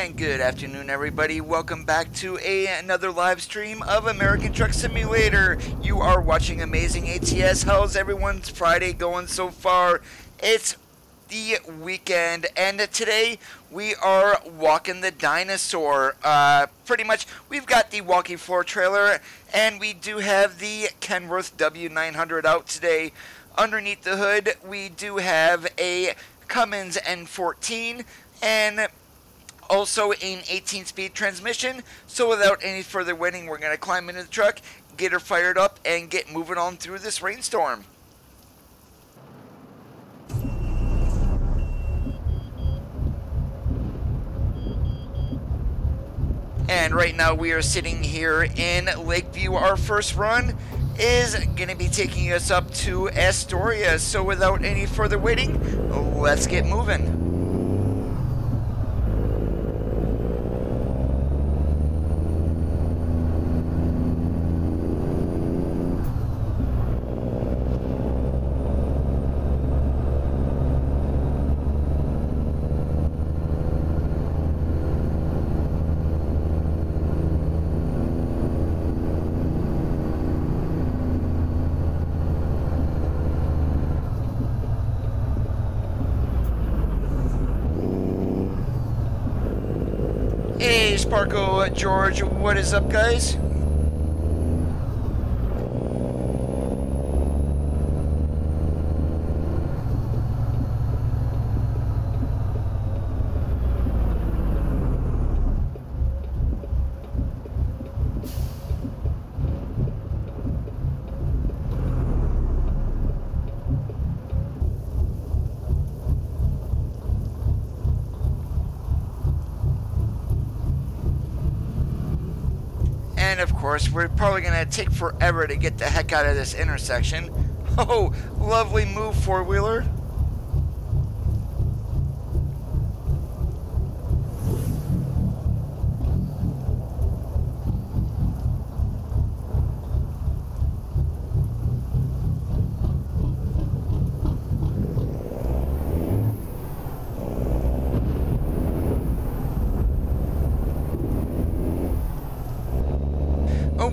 And good afternoon, everybody. Welcome back to another live stream of American Truck Simulator. You are watching Amazing ATS. How's everyone's Friday going so far? It's the weekend, and today we are walking the Dinosaur. Pretty much, we've got the walking floor trailer, and we do have the Kenworth W900 out today. Underneath the hood, we do have a Cummins N14 and also an 18-speed transmission. So without any further waiting, we're going to climb into the truck, get her fired up, and get moving on through this rainstorm. And right now we are sitting here in Lakeview. Our first run is going to be taking us up to Astoria. So without any further waiting, let's get moving. Hey, Sparko, George, what is up, guys? And of course, we're probably going to take forever to get the heck out of this intersection. Oh, lovely move, four-wheeler.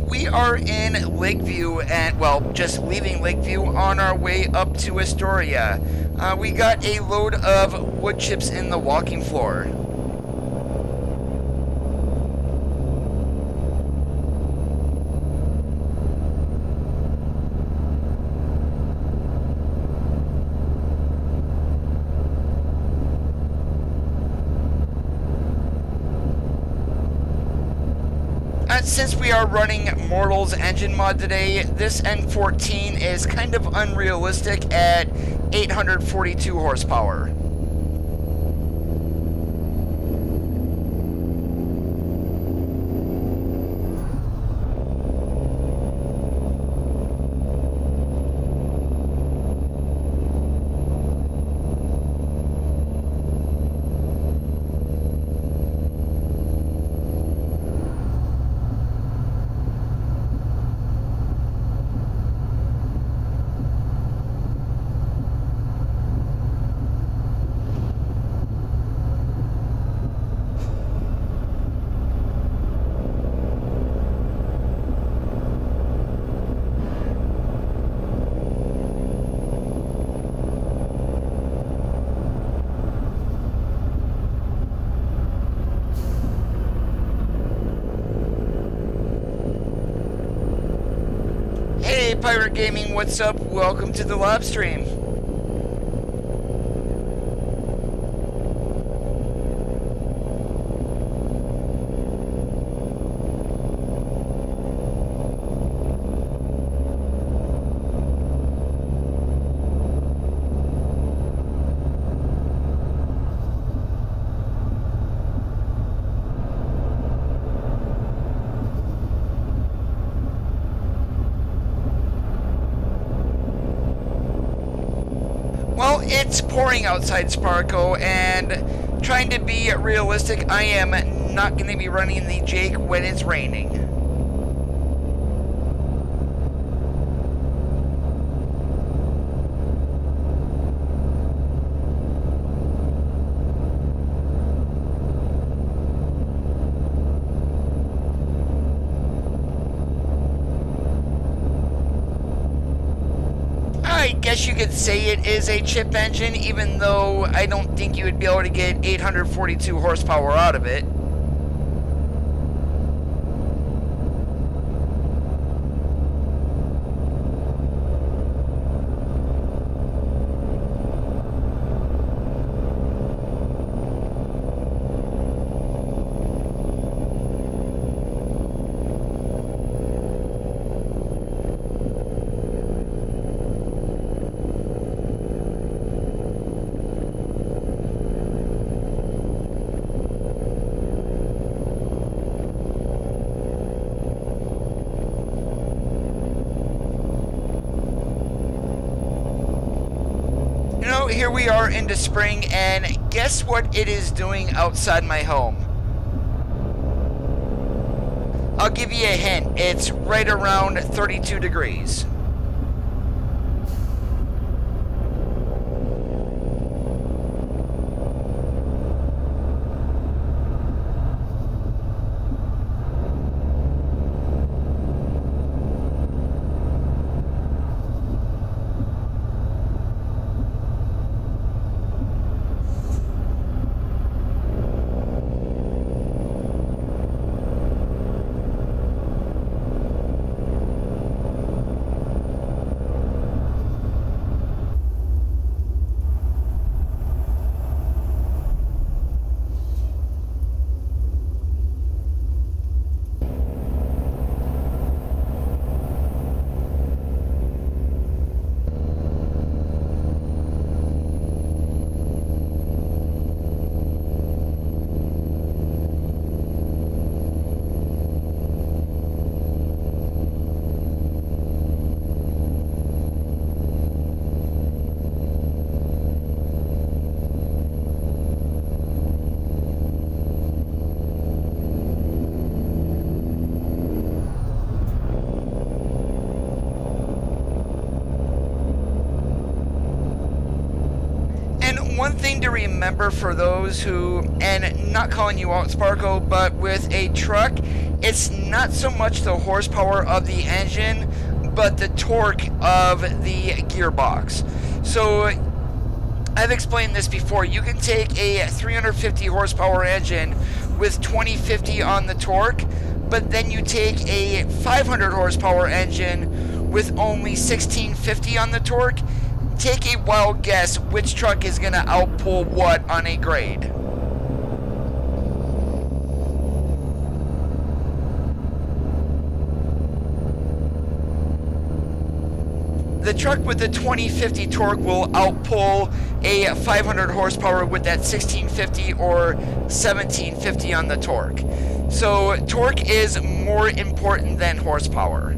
We are in Lakeview, and well, just leaving Lakeview on our way up to Astoria. We got a load of wood chips in the walking floor. Since we are running Mortal's engine mod today, this N14 is kind of unrealistic at 842 horsepower. Hey Pirate Gaming, what's up? Welcome to the live stream. Well, it's pouring outside, Sparko, and trying to be realistic, I am not going to be running the Jake when it's raining. I guess you could say it is a chip engine, even though I don't think you would be able to get 842 horsepower out of it. Here we are into spring, and guess what it is doing outside my home? I'll give you a hint. It's right around 32 degrees. One thing to remember for those who, and not calling you out, Sparko, but with a truck, it's not so much the horsepower of the engine, but the torque of the gearbox. So I've explained this before. You can take a 350 horsepower engine with 2050 on the torque, but then you take a 500 horsepower engine with only 1650 on the torque. Take a wild guess which truck is going to outpull what on a grade. The truck with the 2050 torque will outpull a 500 horsepower with that 1650 or 1750 on the torque. So torque is more important than horsepower.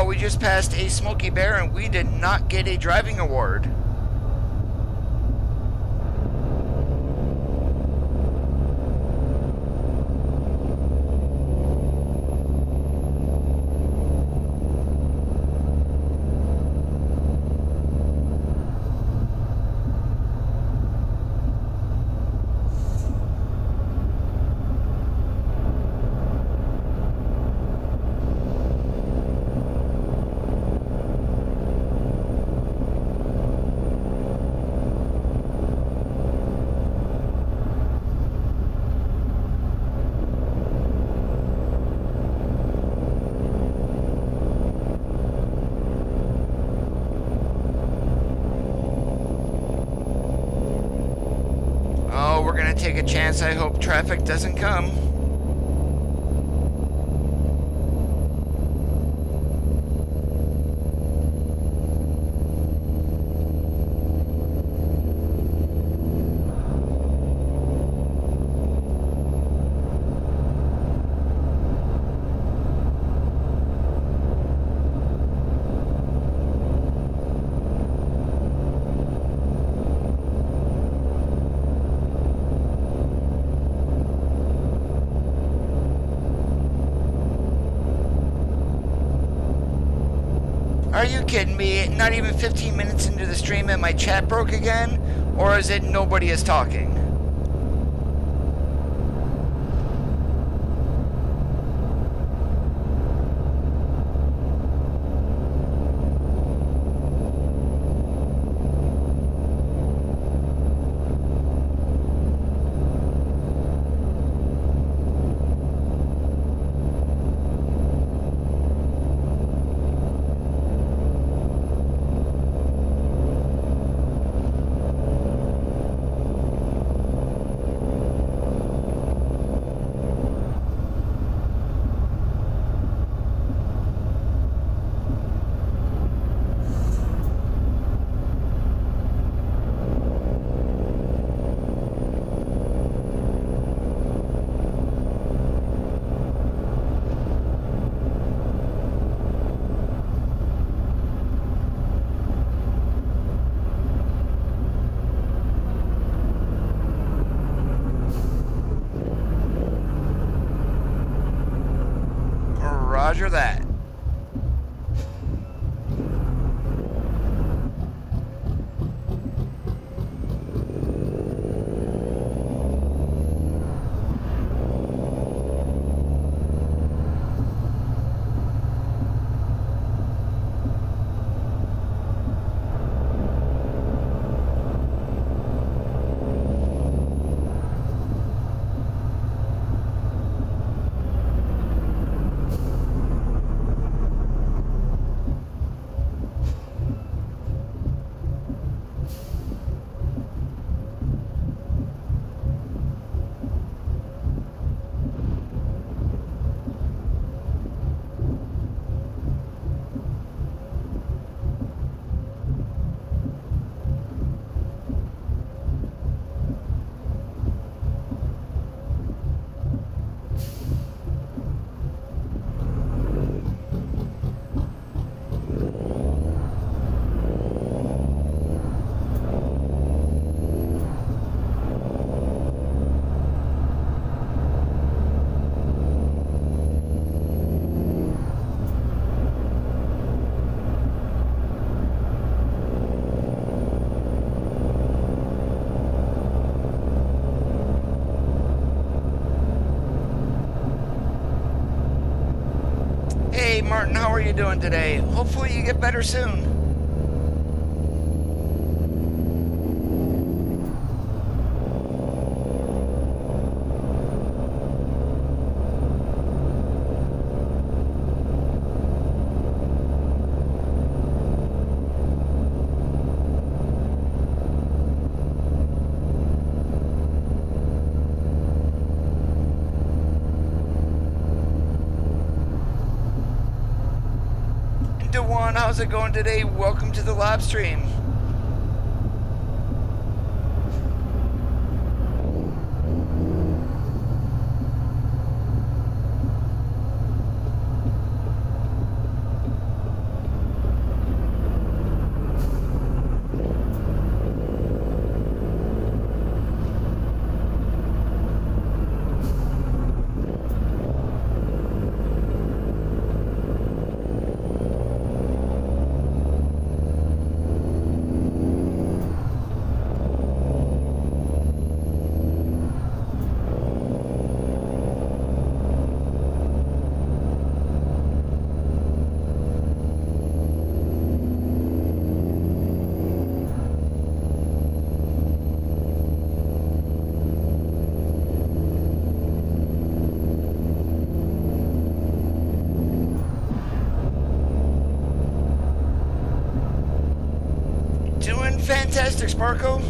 Wow, we just passed a Smoky Bear and we did not get a driving award. Take a chance. I hope traffic doesn't come. Are you kidding me? Not even 15 minutes into the stream and my chat broke again? Or is it nobody is talking? Roger that. Hey Martin, how are you doing today? Hopefully you get better soon. How's it going today? Welcome to the live stream. fantastic, Sparko.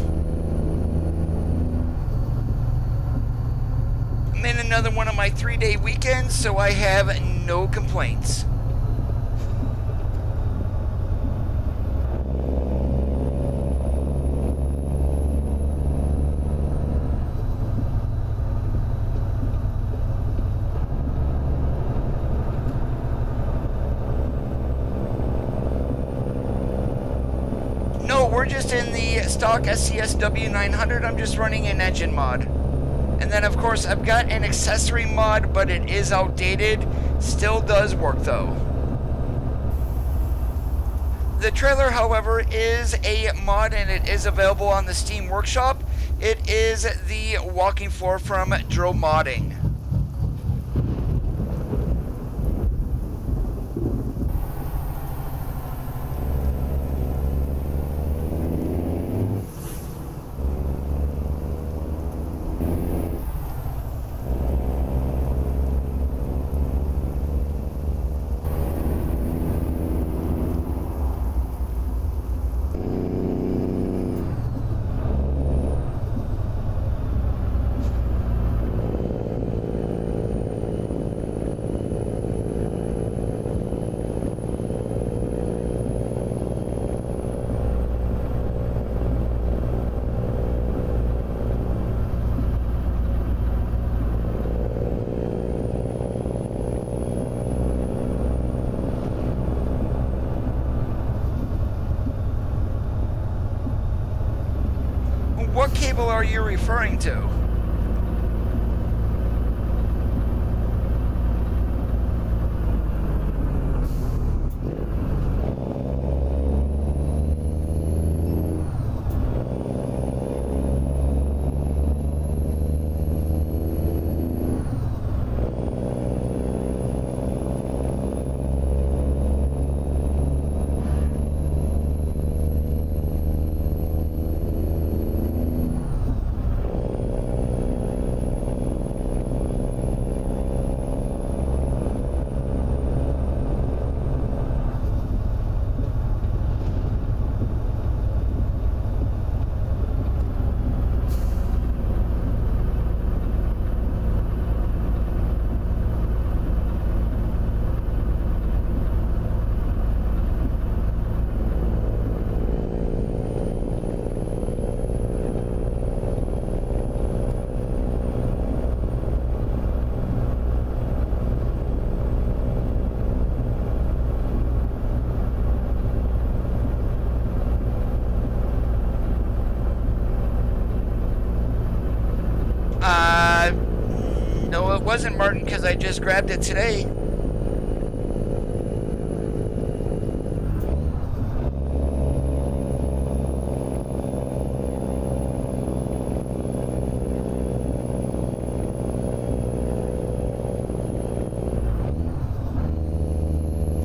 I'm in another one of my 3-day weekends, so I have no complaints. We're just in the stock SCS W900. I'm just running an engine mod. And then of course I've got an accessory mod, but it is outdated. Still does work though. The trailer, however, is a mod and it is available on the Steam Workshop. It is the walking floor from Drill Modding. What cable are you referring to? No, it wasn't, Martin, because I just grabbed it today.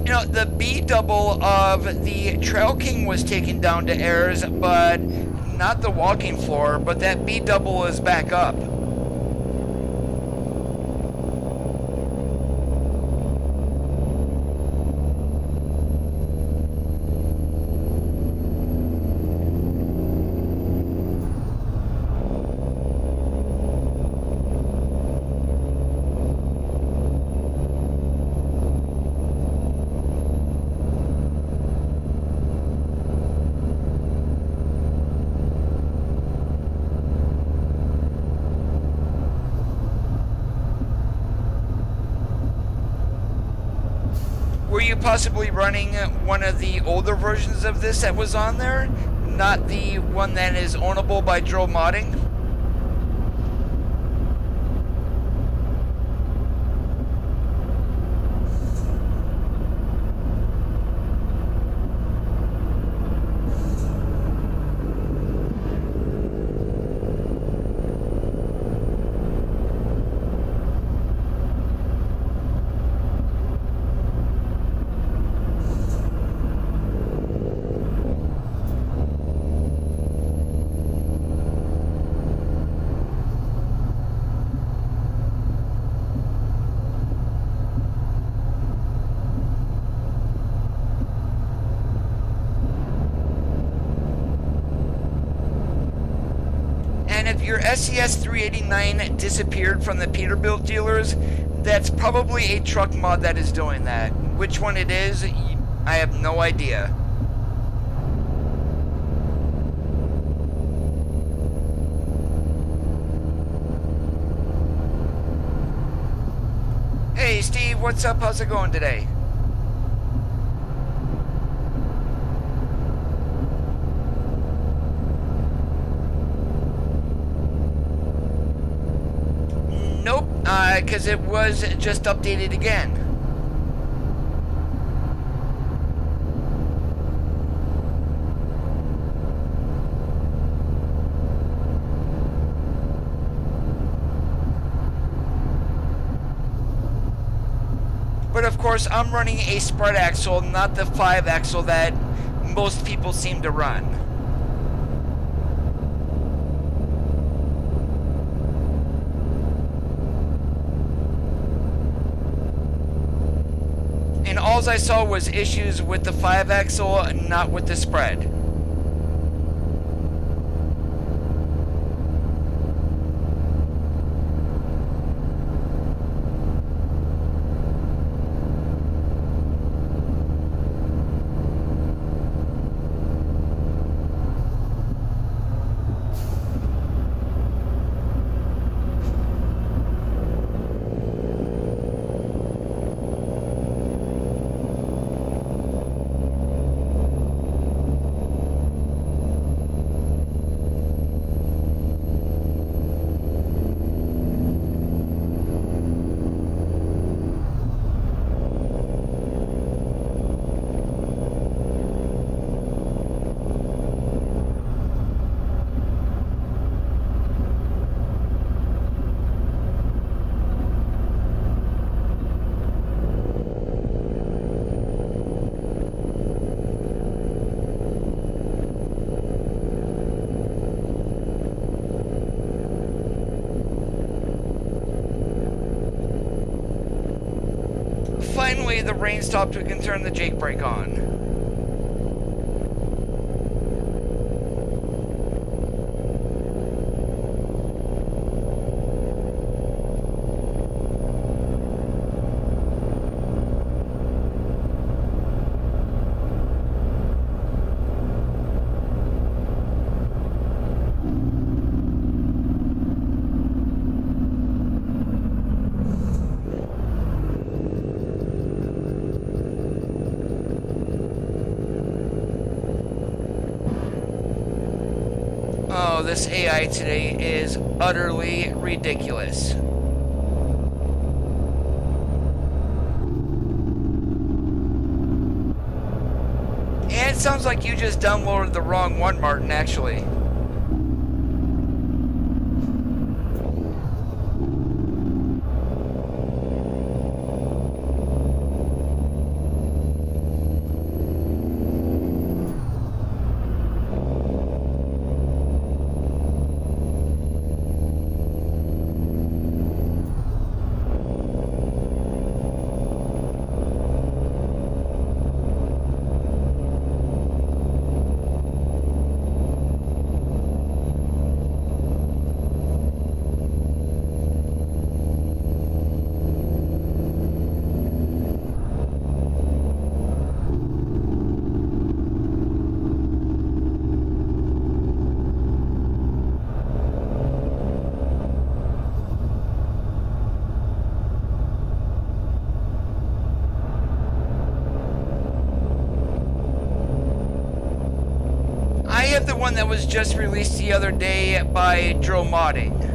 You know, the B double of the Trail King was taken down to airs, but not the walking floor, but that B double is back up. Were you possibly running one of the older versions of this that was on there? Not the one that is ownable by Drill Modding? your SES 389 disappeared from the Peterbilt dealers, that's probably a truck mod that is doing that. Which one it is, I have no idea. Hey Steve, what's up? How's it going today? Nope, because it was just updated again. But of course, I'm running a spread axle, not the 5-axle that most people seem to run. And all I saw was issues with the 5-axle, not with the spread. Finally, the rain stopped. We can turn the Jake brake on. Oh, this AI today is utterly ridiculous. And it sounds like you just downloaded the wrong one, Martin, actually. I have the one that was just released the other day by Drill Modding.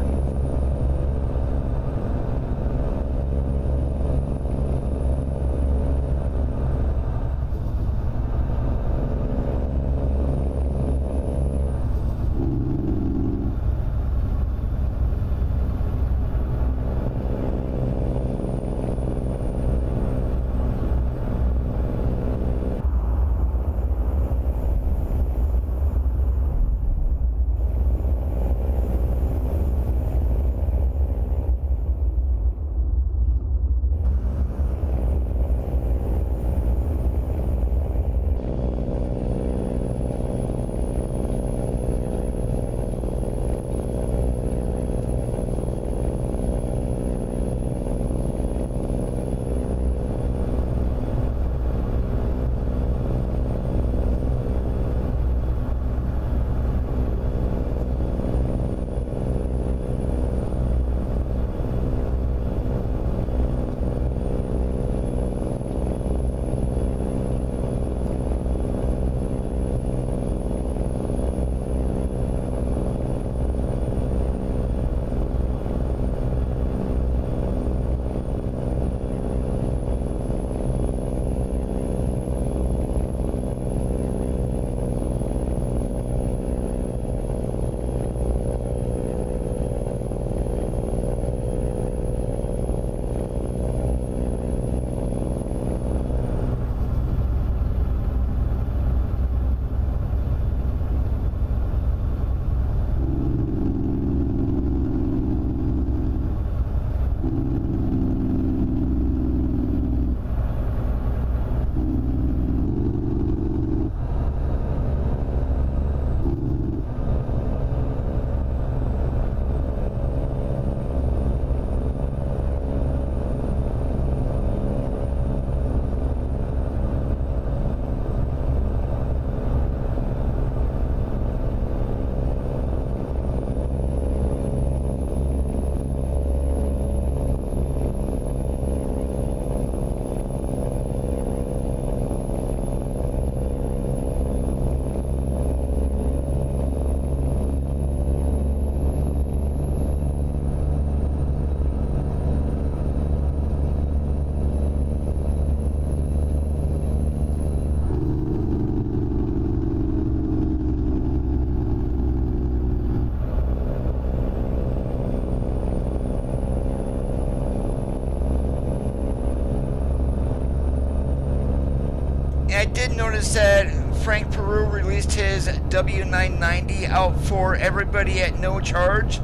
I did notice that Frank Peru released his W990 out for everybody at no charge.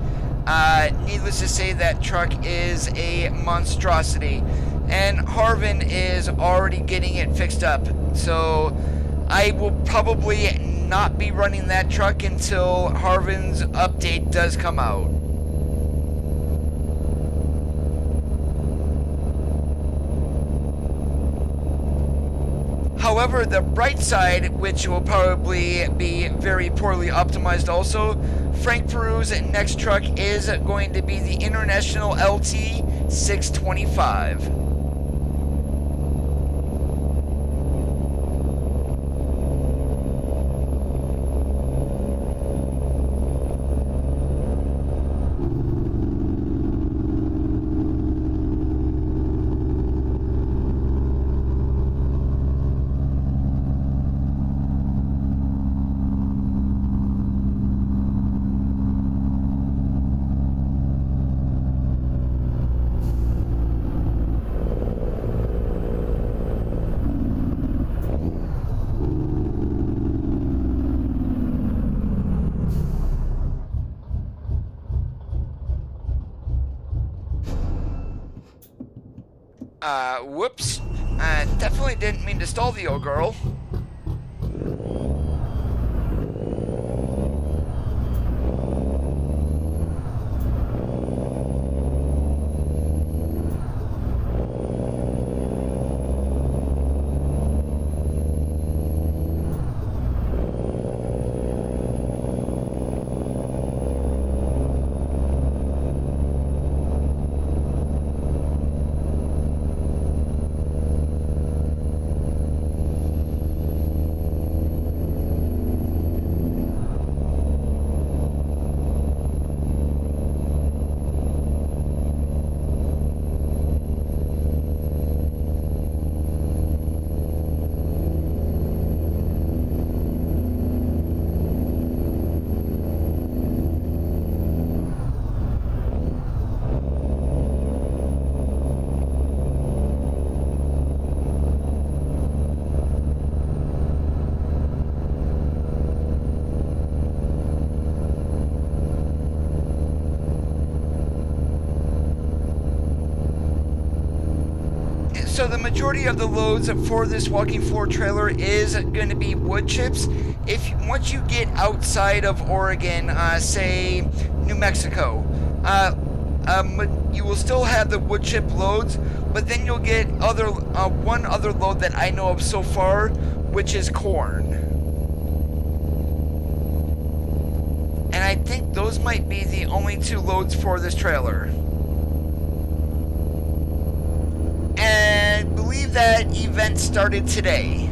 Needless to say, that truck is a monstrosity, and Harvin is already getting it fixed up. So I will probably not be running that truck until Harvin's update does come out. However, the bright side, which will probably be very poorly optimized also, Frank Peru's next truck is going to be the International LT 625. Whoops. I definitely didn't mean to stall the old girl. So the majority of the loads for this walking floor trailer is going to be wood chips. Once you get outside of Oregon, say New Mexico, you will still have the wood chip loads, but then you'll get one other load that I know of so far, which is corn. And I think those might be the only two loads for this trailer. And I believe that event started today.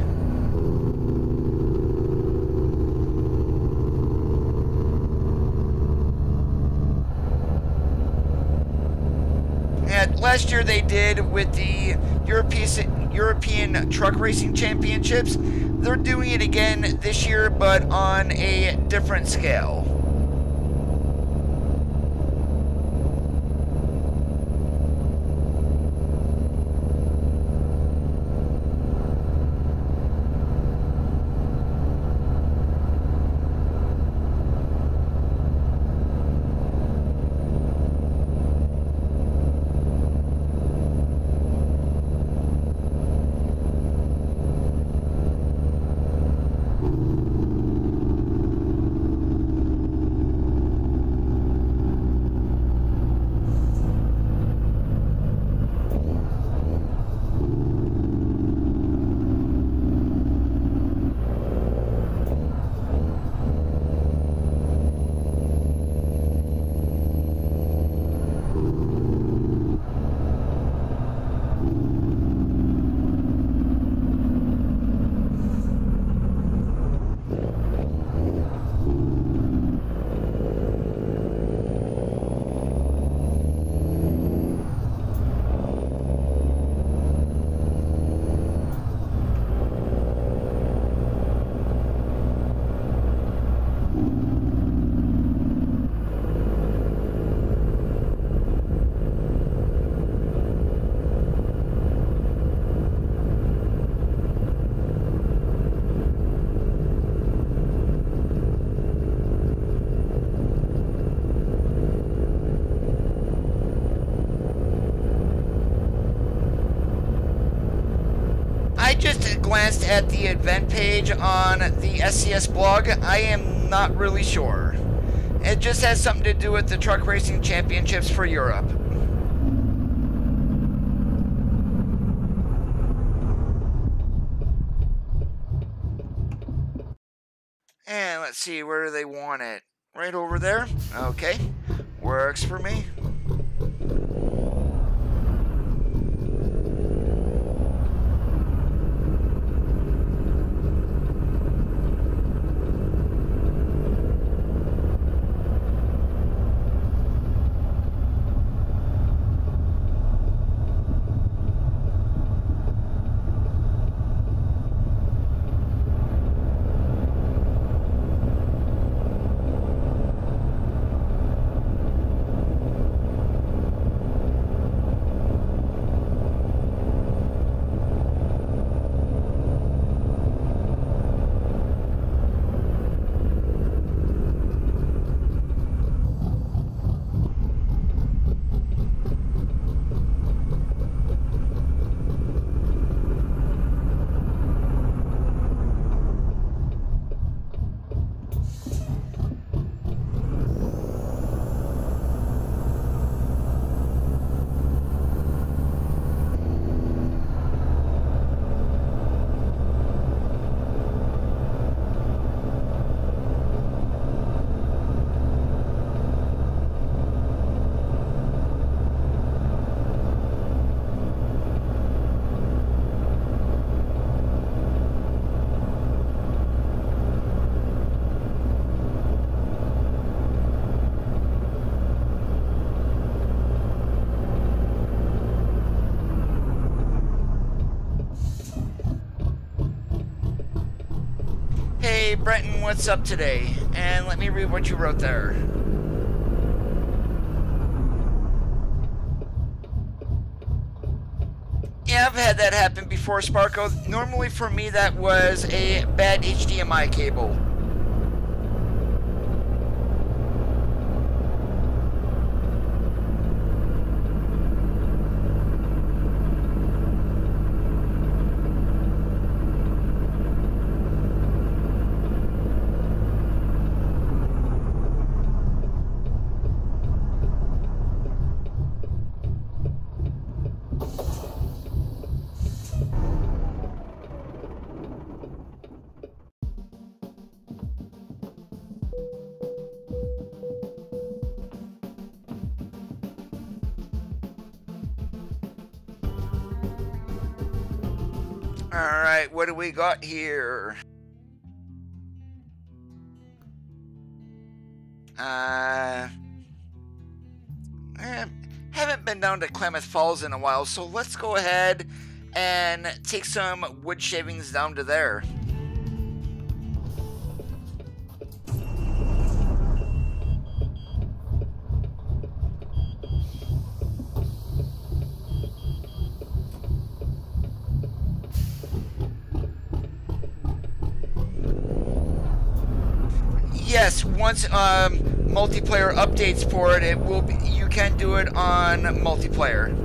And last year they did with the European Truck Racing Championships. They're doing it again this year, but on a different scale. I just glanced at the event page on the SCS blog. I am not really sure. It just has something to do with the Truck Racing Championships for Europe. And let's see, where do they want it? Right over there? Okay. Works for me. Hey Brenton, what's up today? And let me read what you wrote there. Yeah, I've had that happen before, Sparko. Normally for me that was a bad HDMI cable. Alright, what do we got here? Haven't been down to Klamath Falls in a while, so let's go ahead and take some wood shavings down to there. Yes, once multiplayer updates for it, it will be, you can do it on multiplayer.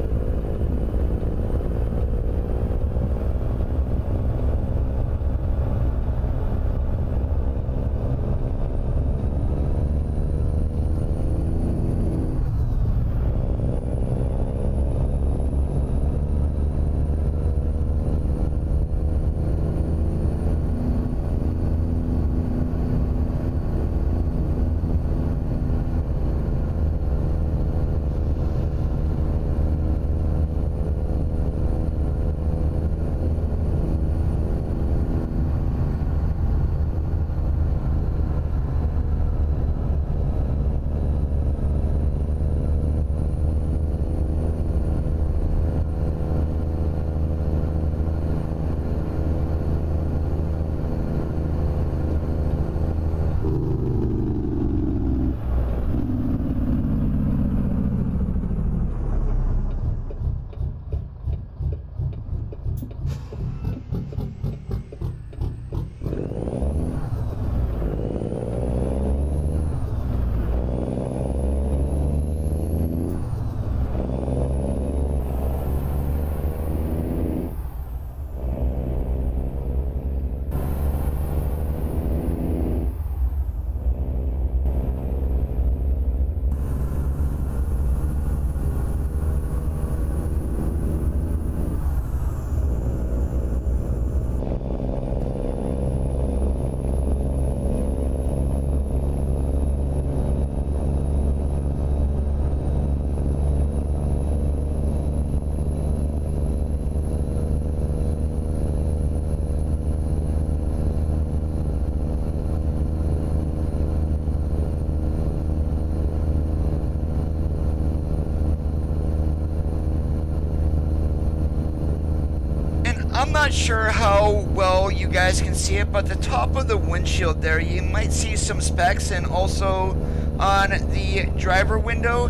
I'm not sure how well you guys can see it, but the top of the windshield there, you might see some specks, and also on the driver window,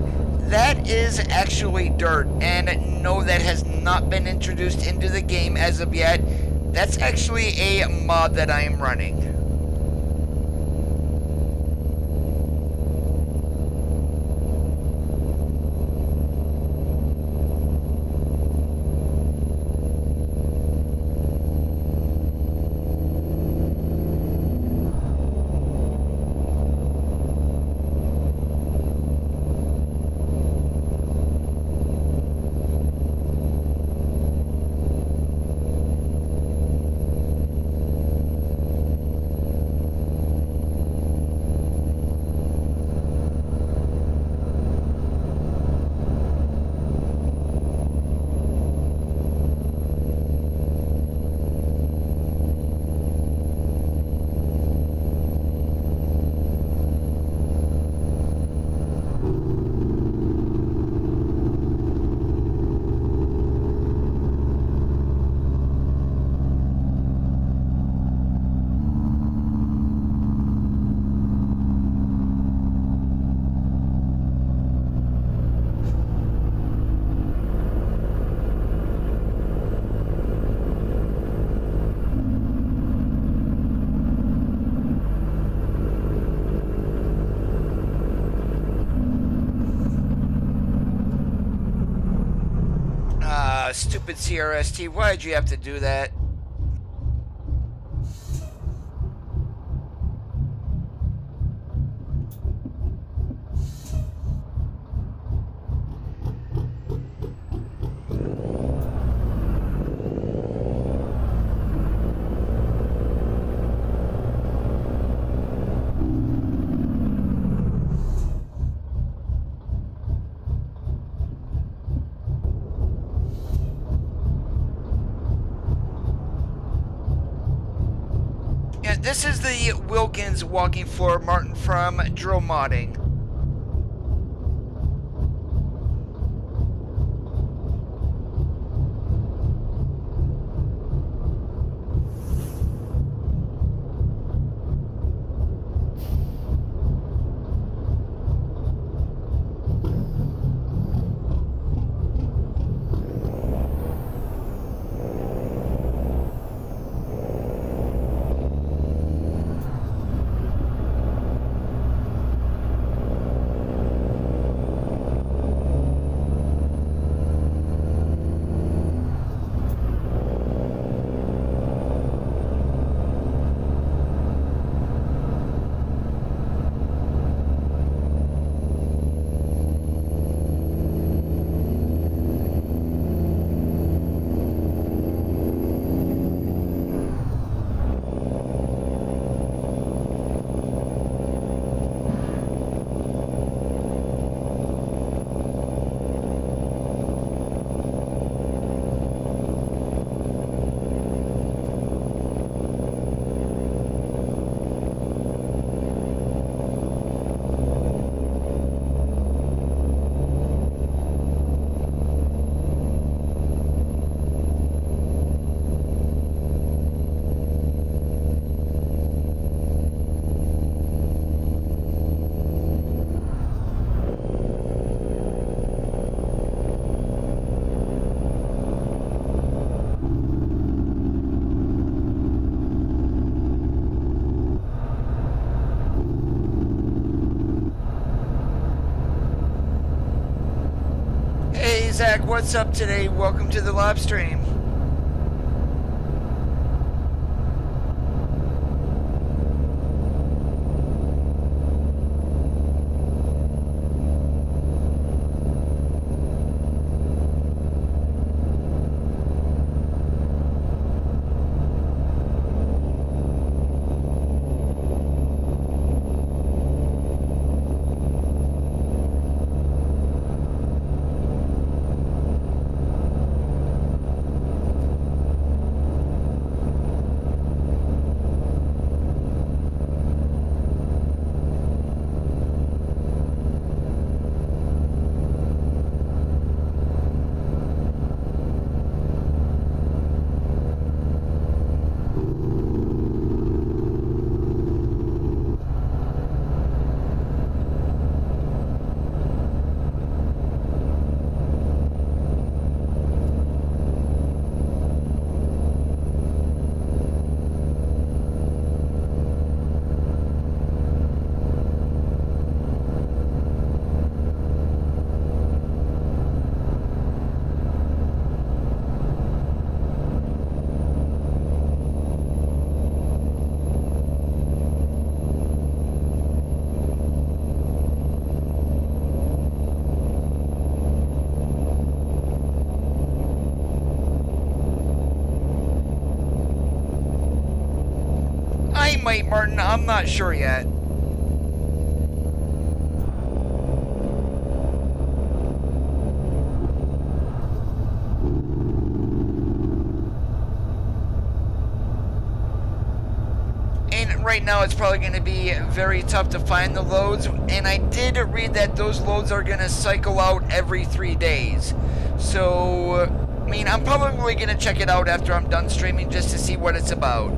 that is actually dirt, and no, that has not been introduced into the game as of yet. That's actually a mod that I am running. Stupid CRST, why'd you have to do that? This is the Wilkins walking floor Martin from Drill Modding. Zach, what's up today? Welcome to the live stream. might, Martin. I'm not sure yet. Right now it's probably going to be very tough to find the loads, and I did read that those loads are going to cycle out every 3 days. So, I mean, I'm probably going to check it out after I'm done streaming just to see what it's about.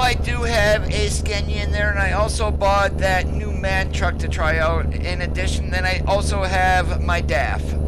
I do have a Scania in there, and I also bought that new MAN truck to try out. In addition, then I also have my DAF.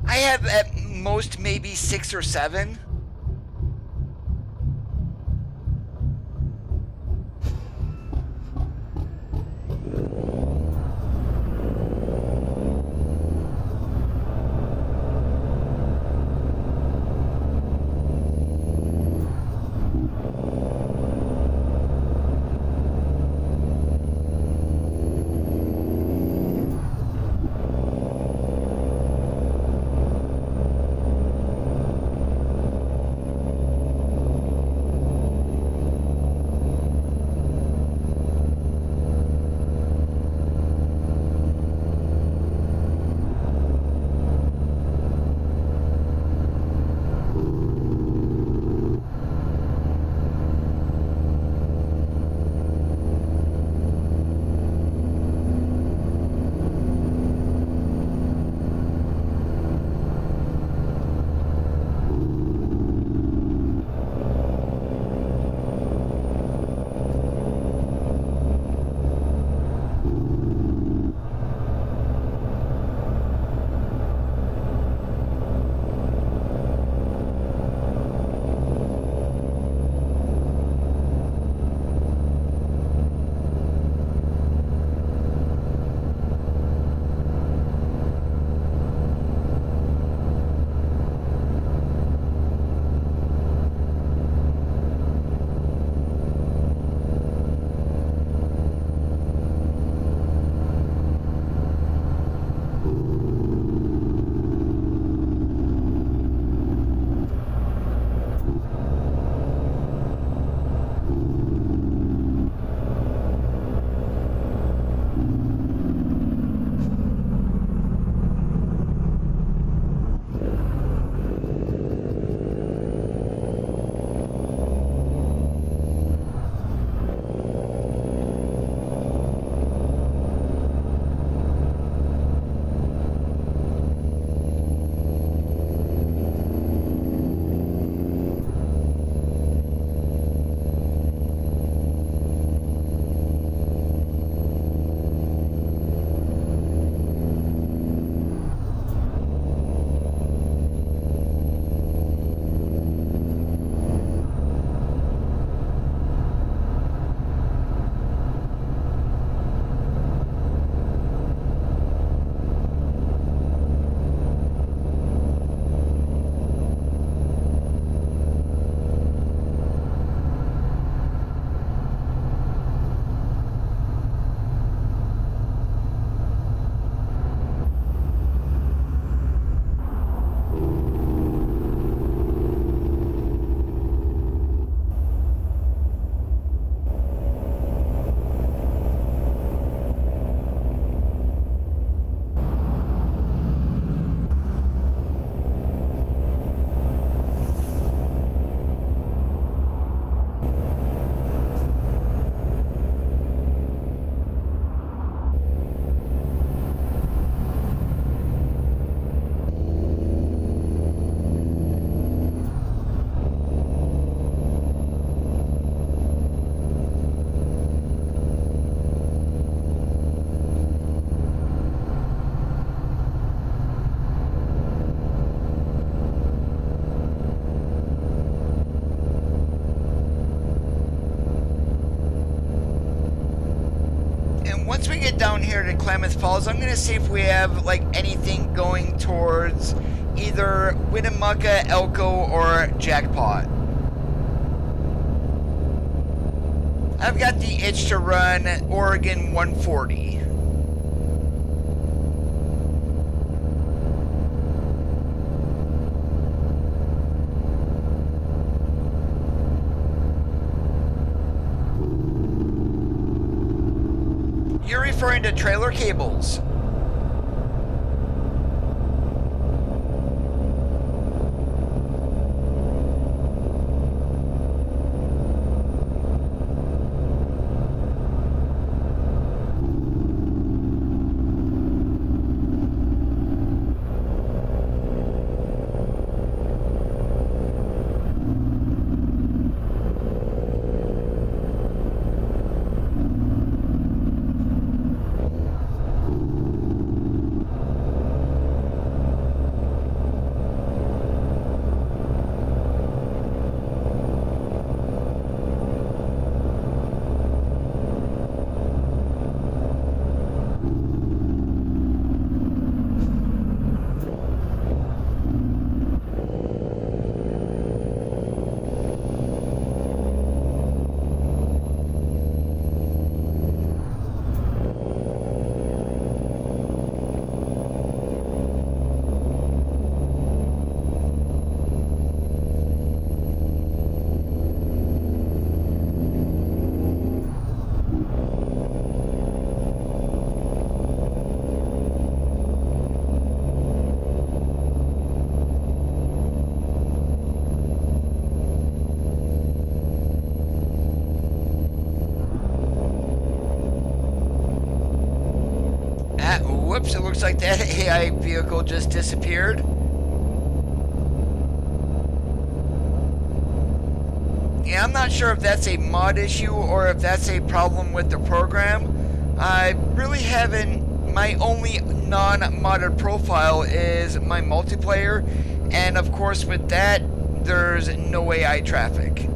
I have at most maybe 6 or 7. once we get down here to Klamath Falls, I'm going to see if we have like anything going towards either Winnemucca, Elko, or Jackpot. I've got the itch to run Oregon 140. You're referring to trailer cables. Whoops, it looks like that AI vehicle just disappeared. Yeah, I'm not sure if that's a mod issue or if that's a problem with the program. I really haven't, my only non-modded profile is my multiplayer, and of course with that, there's no AI traffic.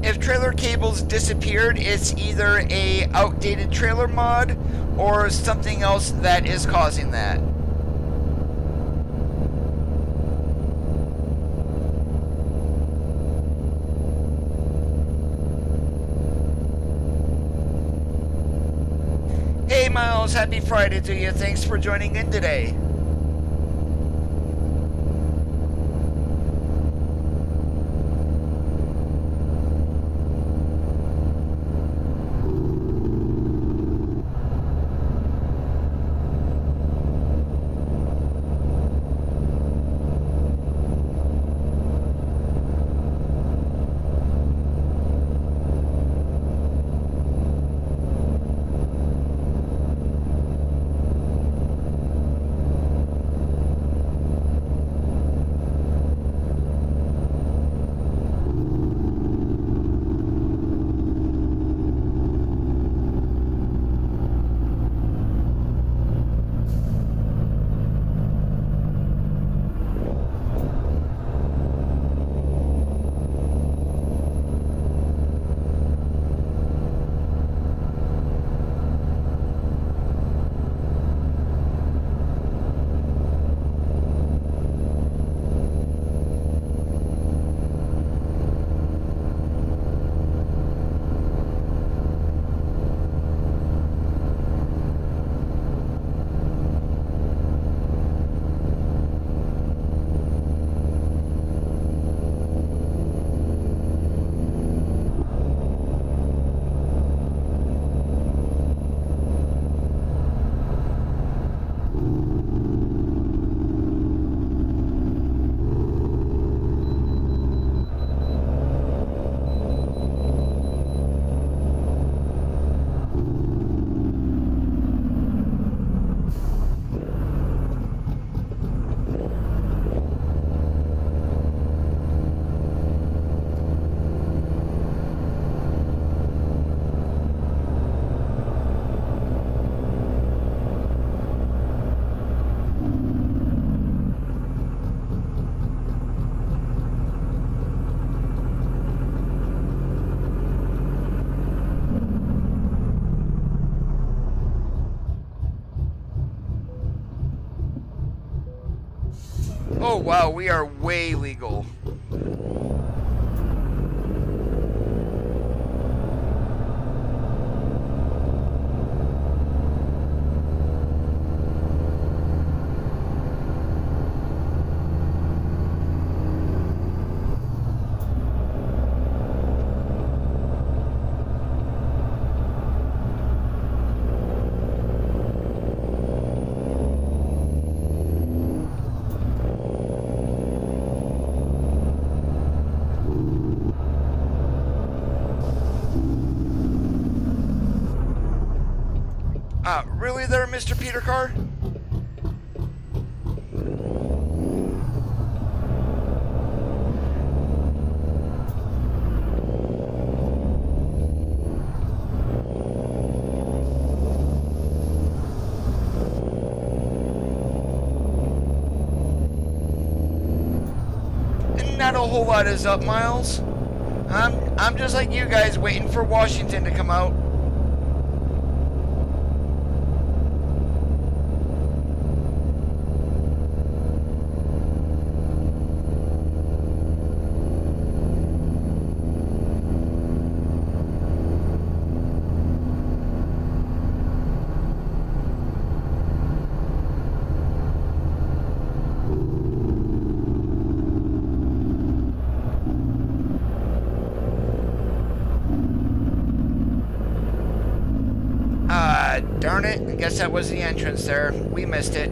If trailer cables disappeared, it's either a outdated trailer mod or something else that is causing that. Hey Miles, happy Friday to you. Thanks for joining in today. wow, we are way legal. Really there, Mr. Peter Carr? Not a whole lot is up, Miles. I'm just like you guys, waiting for Washington to come out. Darn it, I guess that was the entrance there. We missed it.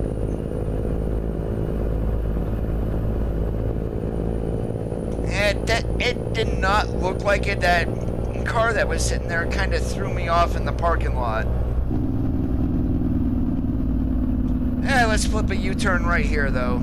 It did not look like it. That car that was sitting there kind of threw me off in the parking lot. Let's flip a U-turn right here, though.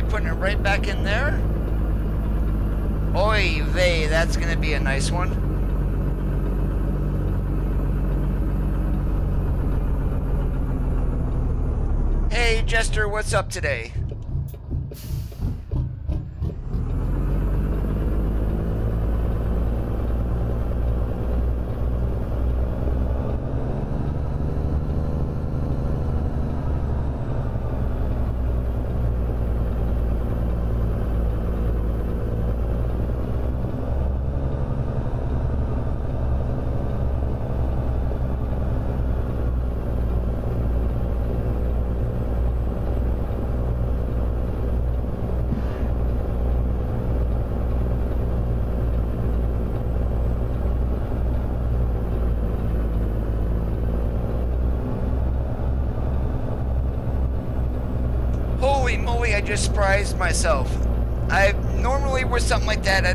Putting it right back in there. Oy vey, that's gonna be a nice one. Hey Jester, what's up today? Holy moly, I just surprised myself. I normally with something like that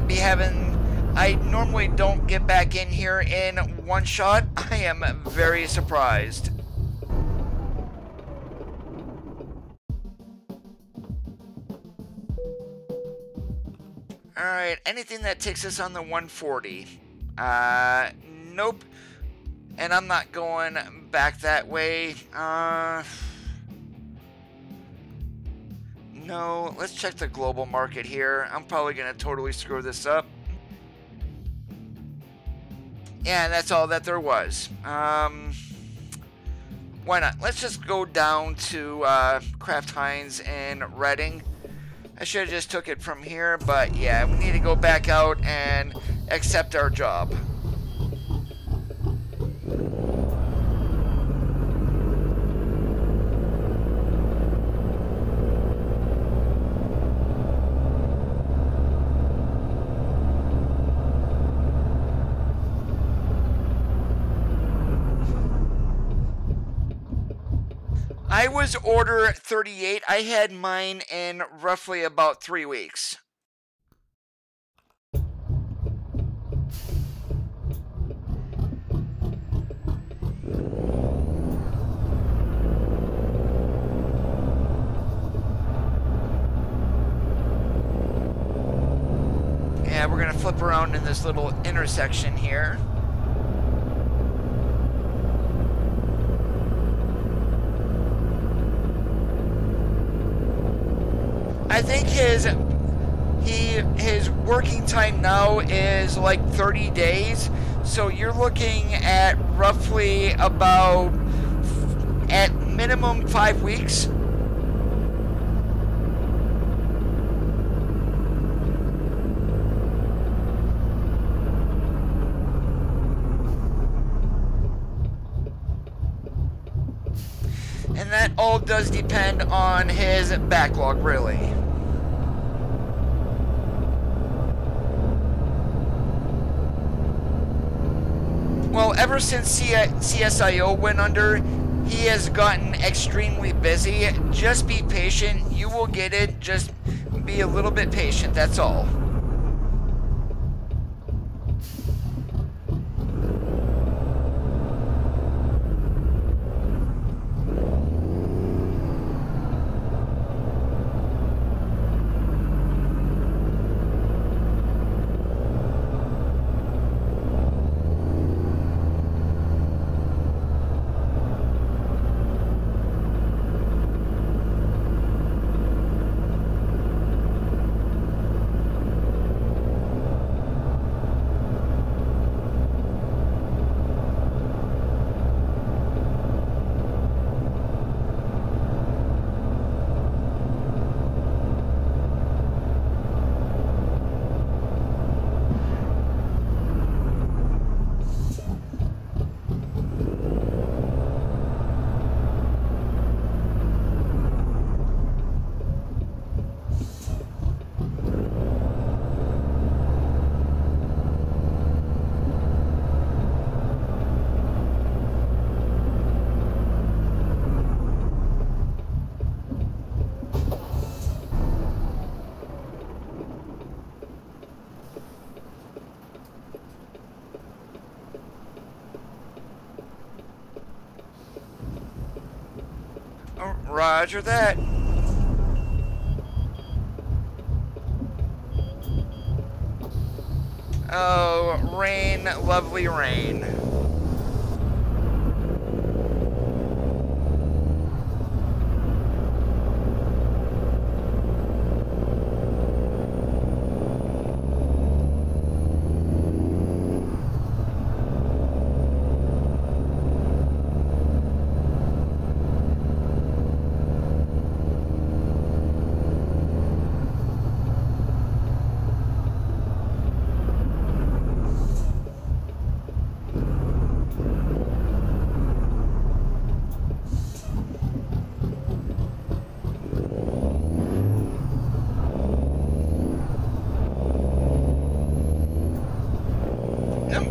I normally don't get back in here in one shot. I am very surprised. Alright, anything that takes us on the 140. Nope. And I'm not going back that way. No, let's check the global market here. I'm probably going to totally screw this up. Yeah, that's all that there was. Why not? Let's just go down to Kraft Heinz in Reading. I should have just took it from here, but yeah, we need to go back out and accept our job. I was order 38. I had mine in roughly about 3 weeks. Yeah, we're gonna flip around in this little intersection here. I think his working time now is like 30 days, so you're looking at roughly about, at minimum, 5 weeks. And that all does depend on his backlog, really. Well, ever since CSIO went under, he has gotten extremely busy. Just be patient. You will get it. Just be a little bit patient. That's all. Roger that. Oh, rain, lovely rain.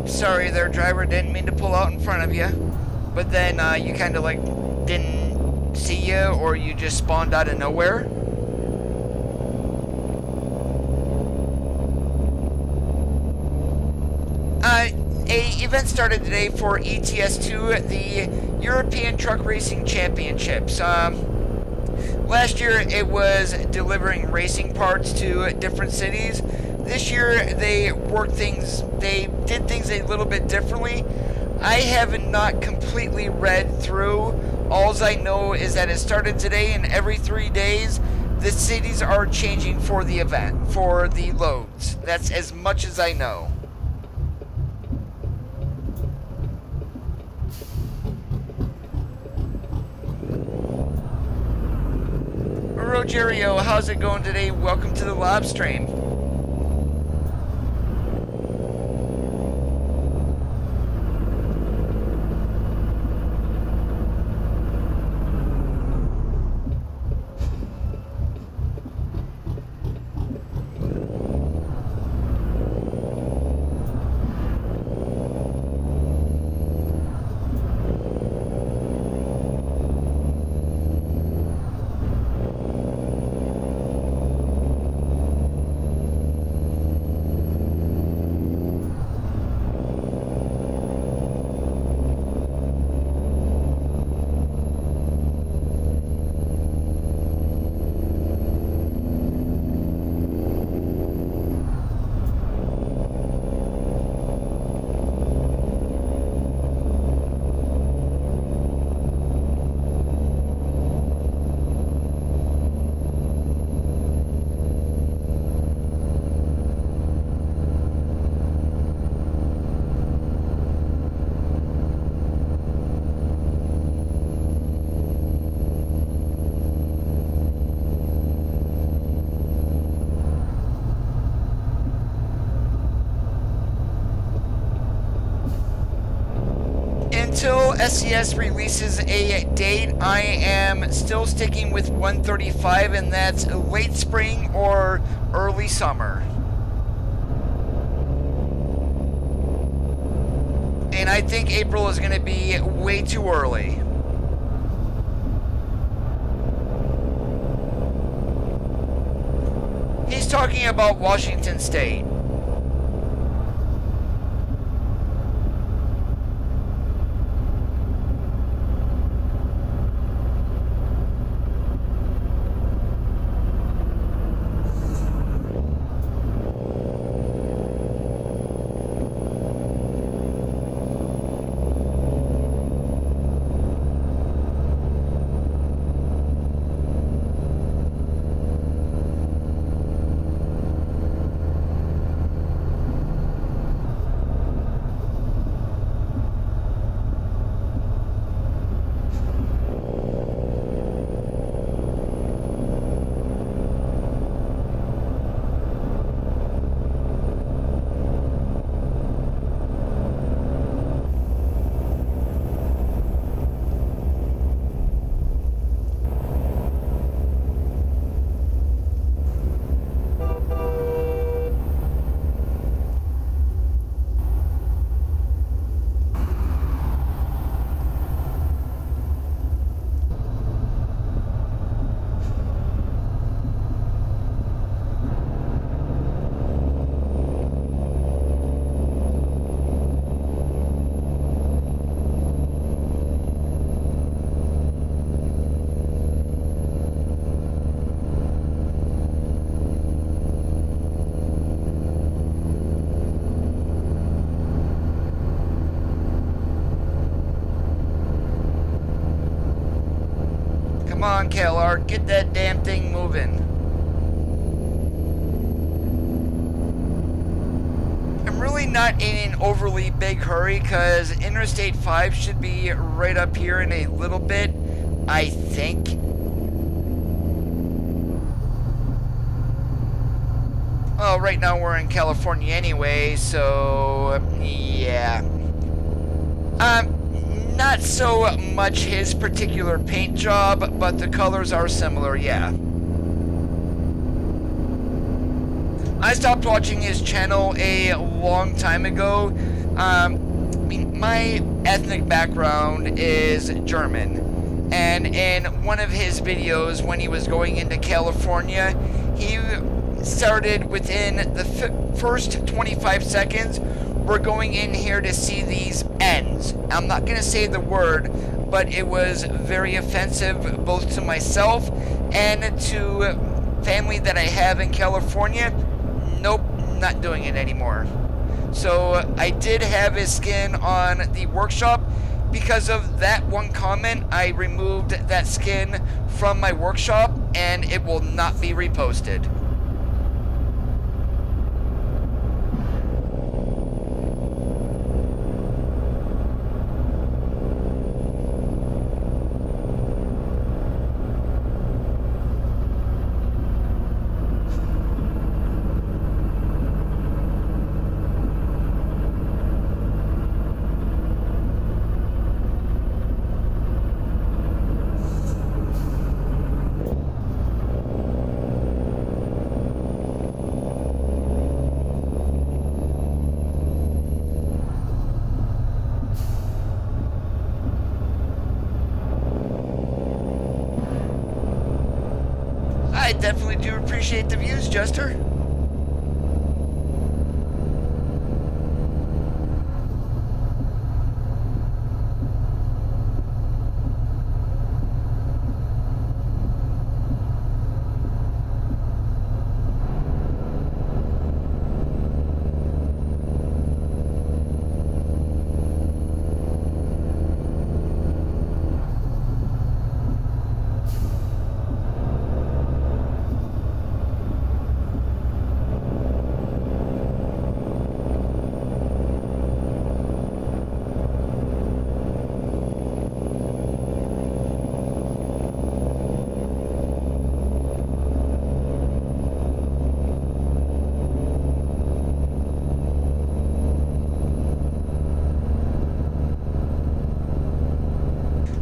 Sorry there, driver, didn't mean to pull out in front of you. But then you kind of like didn't see you, or you just spawned out of nowhere. A event started today for ETS2, the European Truck Racing Championships. Last year it was delivering racing parts to different cities. This year they did things a little bit differently. I have not completely read through. All I know is that it started today, and every 3 days, the cities are changing for the event, for the loads. That's as much as I know. Rogerio, how's it going today? Welcome to the live stream. Until SES releases a date, I am still sticking with 135, and that's late spring or early summer. And I think April is going to be way too early. He's talking about Washington State. Come on, KLR, get that damn thing moving. I'm really not in an overly big hurry because Interstate 5 should be right up here in a little bit, I think. Well, right now we're in California anyway, so yeah. Not so much his particular paint job, but the colors are similar, yeah. I stopped watching his channel a long time ago. I mean, my ethnic background is German, and in one of his videos when he was going into California, he started within the first 25 seconds. We're going in here to see these ends. I'm not going to say the word, but it was very offensive both to myself and to family that I have in California. Nope, not doing it anymore. So I did have his skin on the workshop. Because of that one comment, I removed that skin from my workshop, and it will not be reposted. I definitely do appreciate the views, Jester.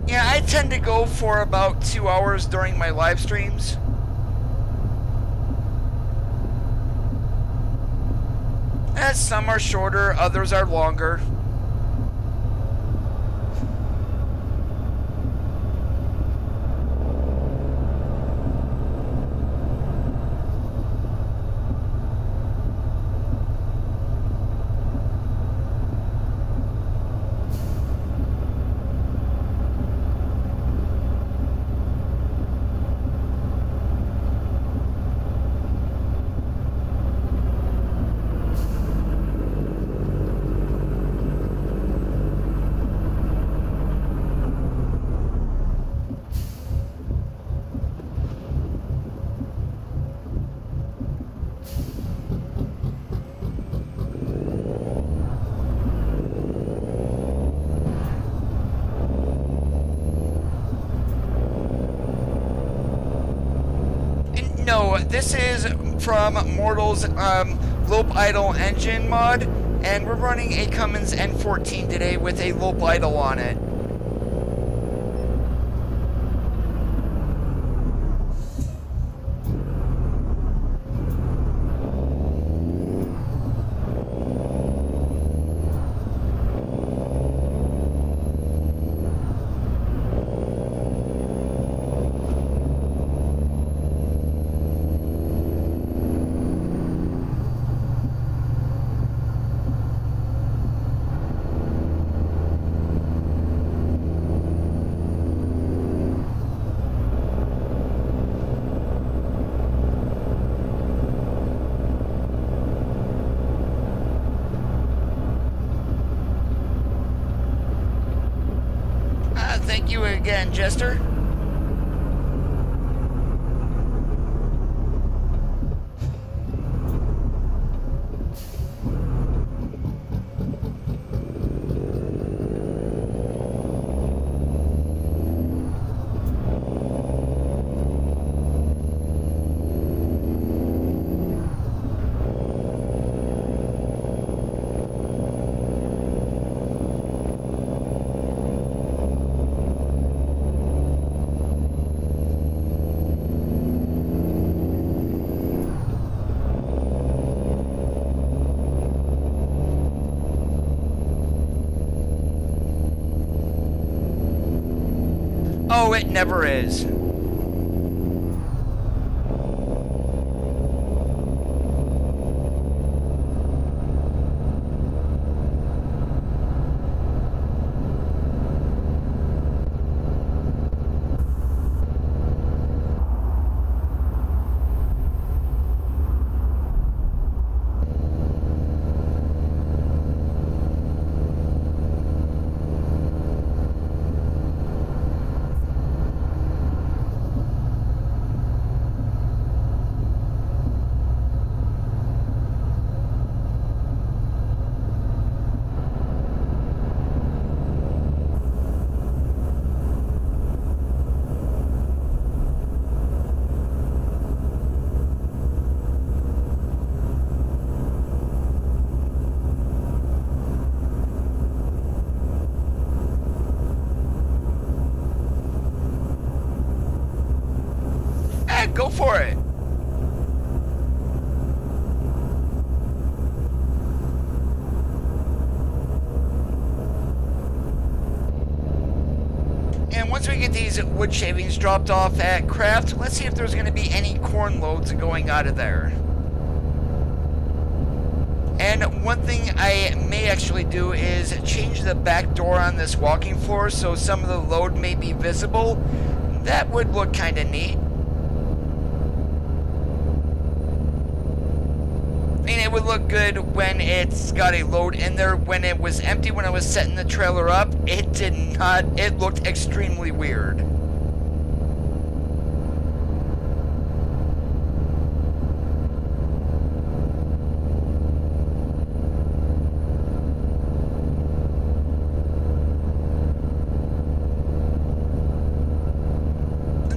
Yeah, I tend to go for about 2 hours during my live streams. As some are shorter, others are longer. No, this is from Mortal's Lope Idle engine mod, and we're running a Cummins N14 today with a Lope Idle on it. Thank you again, Jester. Oh, it never is. Go for it. And once we get these wood shavings dropped off at Craft, let's see if there's going to be any corn loads going out of there. And one thing I may actually do is change the back door on this walking floor so some of the load may be visible. That would look kind of neat. I mean, it would look good when it's got a load in there. When it was empty, when I was setting the trailer up, it did not, it looked extremely weird.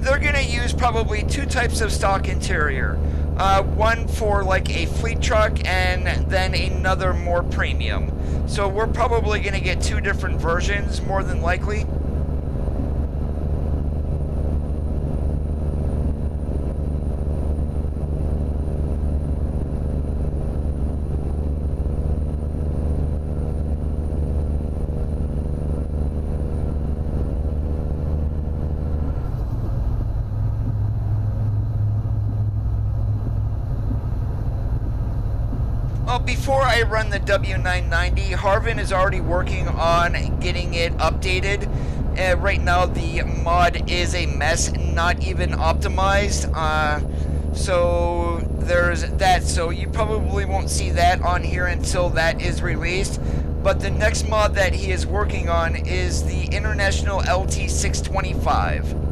They're going to use probably two types of stock interior. One for like a fleet truck and then another more premium. So we're probably going to get two different versions more than likely. Before I run the W990, Harvin is already working on getting it updated. Right now the mod is a mess, not even optimized. So there's that. So you probably won't see that on here until that is released. But the next mod that he is working on is the International LT625.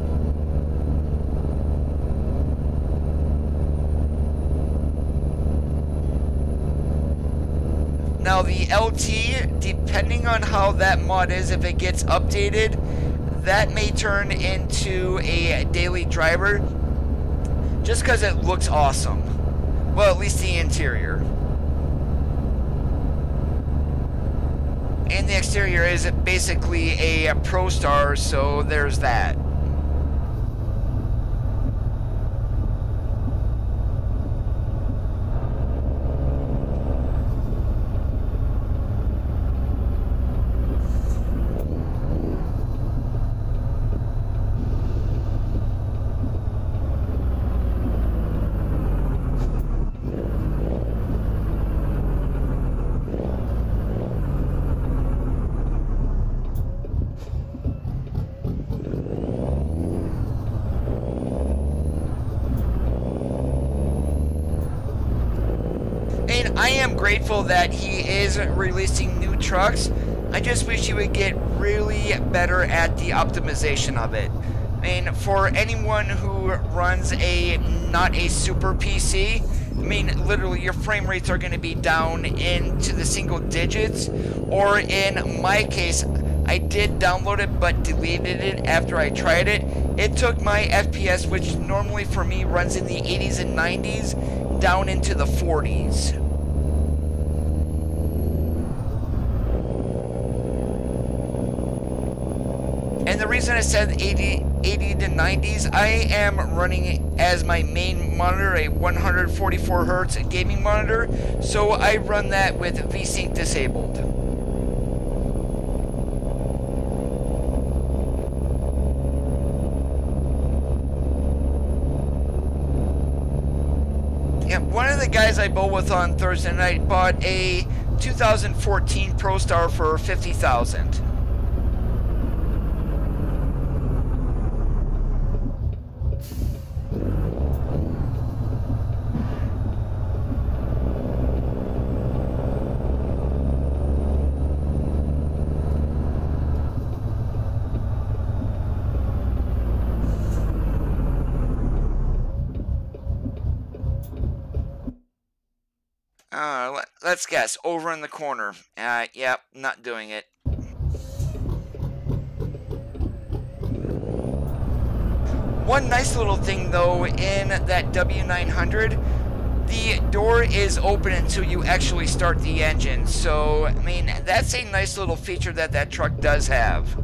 Now the LT, depending on how that mod is, if it gets updated, that may turn into a daily driver just because it looks awesome. Well, at least the interior. And the exterior is basically a ProStar, so there's that. I am grateful that he is releasing new trucks. I just wish he would get really better at the optimization of it. I mean, for anyone who runs not a super PC, I mean, literally your frame rates are going to be down into the single digits. Or in my case, I did download it but deleted it after I tried it. It took my FPS, which normally for me runs in the 80s and 90s, down into the 40s. And the reason I said 80 to 90s, I am running as my main monitor a 144 Hertz gaming monitor, so I run that with VSync disabled. Yeah, one of the guys I bowled with on Thursday night bought a 2014 ProStar for $50,000. Let's guess. Over in the corner. Yep, not doing it. One nice little thing, though, in that W900, the door is open until you actually start the engine. So, I mean, that's a nice little feature that that truck does have.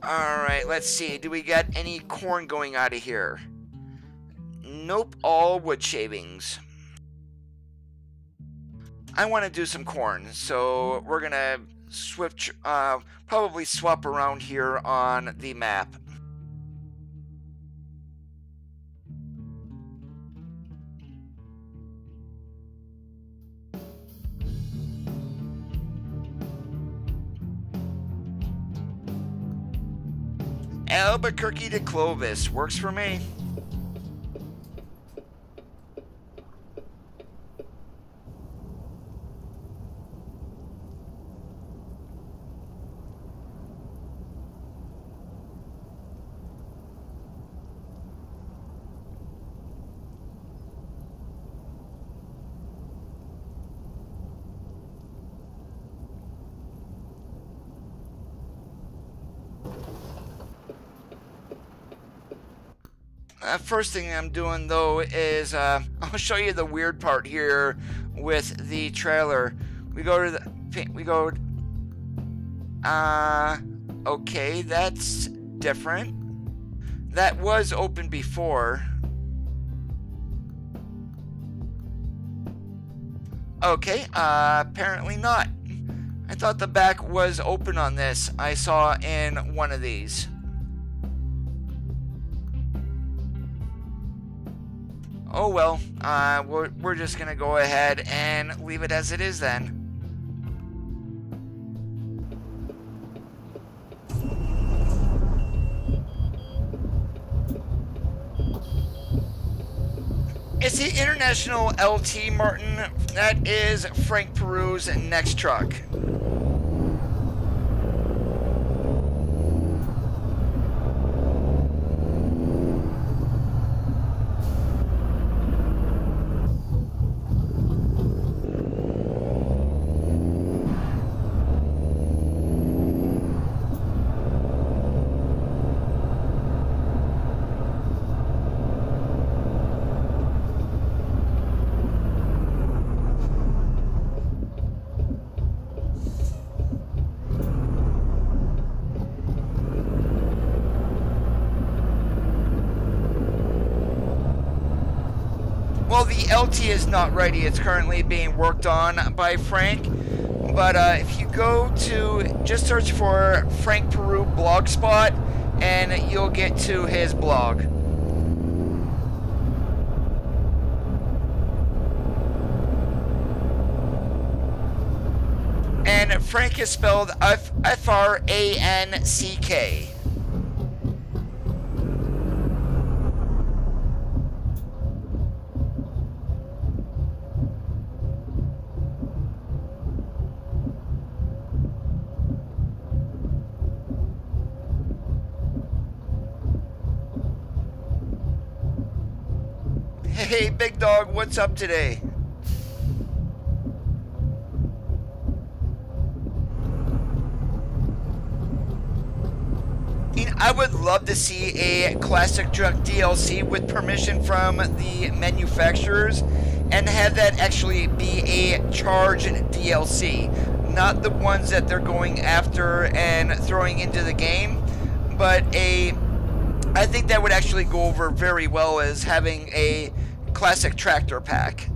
Alright, let's see. Do we got any corn going out of here? Nope, all wood shavings. I want to do some corn, so we're gonna switch, probably swap around here on the map. Albuquerque to Clovis works for me. First thing I'm doing though is I'll show you the weird part here with the trailer. We go to the okay, that's different. That was open before. Okay, apparently not. I thought the back was open on this. I saw in one of these. Oh well, we're just gonna go ahead and leave it as it is then. It's the International LT, Martin. That is Frank Peru's next truck. Well, the LT is not ready. It's currently being worked on by Frank. But if you go to, just search for Frank Peru Blogspot, and you'll get to his blog. And Frank is spelled F-R-A-N-C-K. Hey, big dog, what's up today? I would love to see a classic truck DLC with permission from the manufacturers and have that actually be a charged DLC. Not the ones that they're going after and throwing into the game, but I think that would actually go over very well as having a classic tractor pack.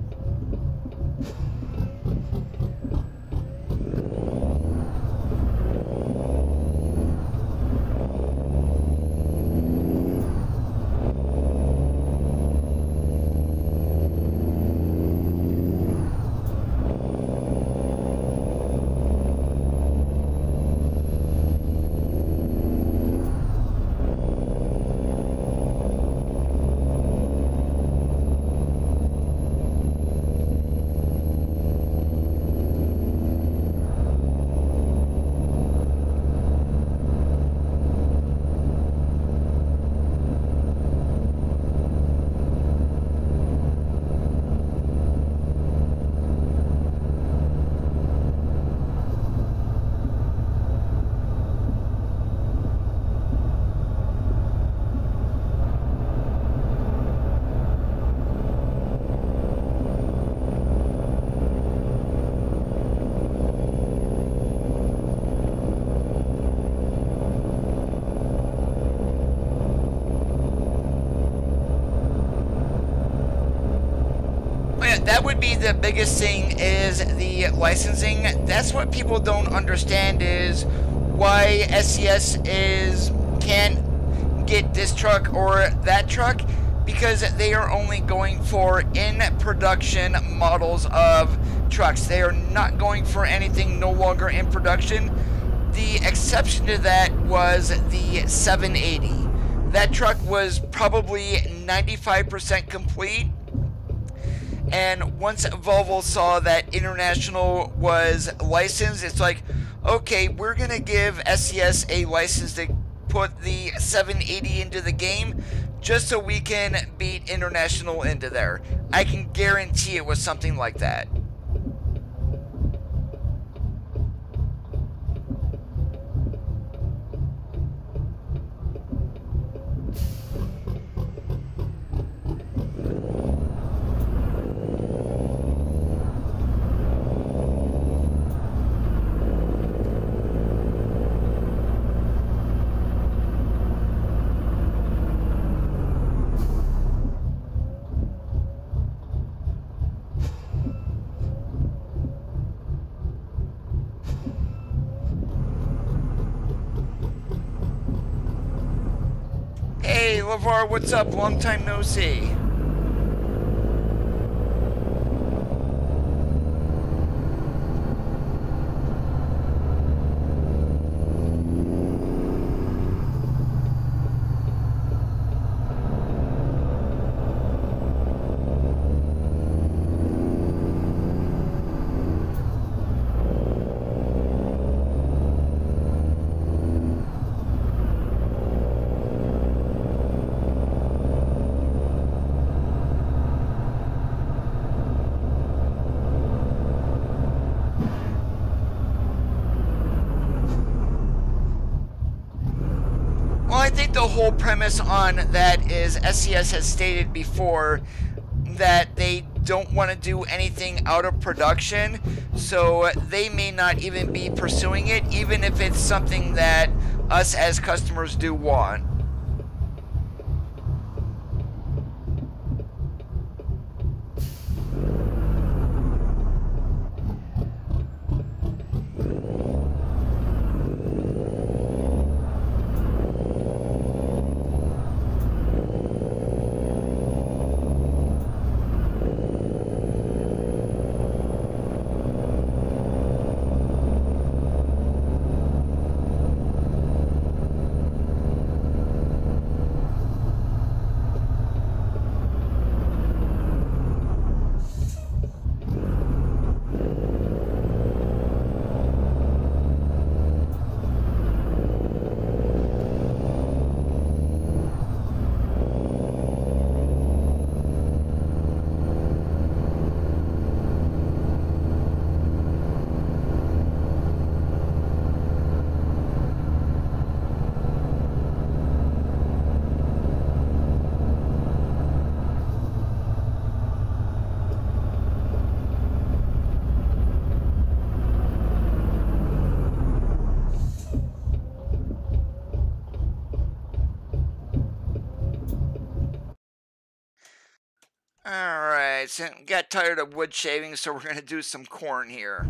be the biggest thing is the licensing. That's what people don't understand, is why SES can't get this truck or that truck, because they are only going for in production models of trucks. They are not going for anything no longer in production. The exception to that was the 780. That truck was probably 95% complete, and once Volvo saw that international was licensed, it's like, okay, we're gonna give SES a license to put the 780 into the game just so we can beat international into there. I can guarantee it was something like that. Hey, LeVar, what's up? Long time no see. I think the whole premise on that is SES has stated before that they don't want to do anything out of production, so they may not even be pursuing it, even if it's something that us as customers do want. Alright, so got tired of wood shaving, so we're going to do some corn here.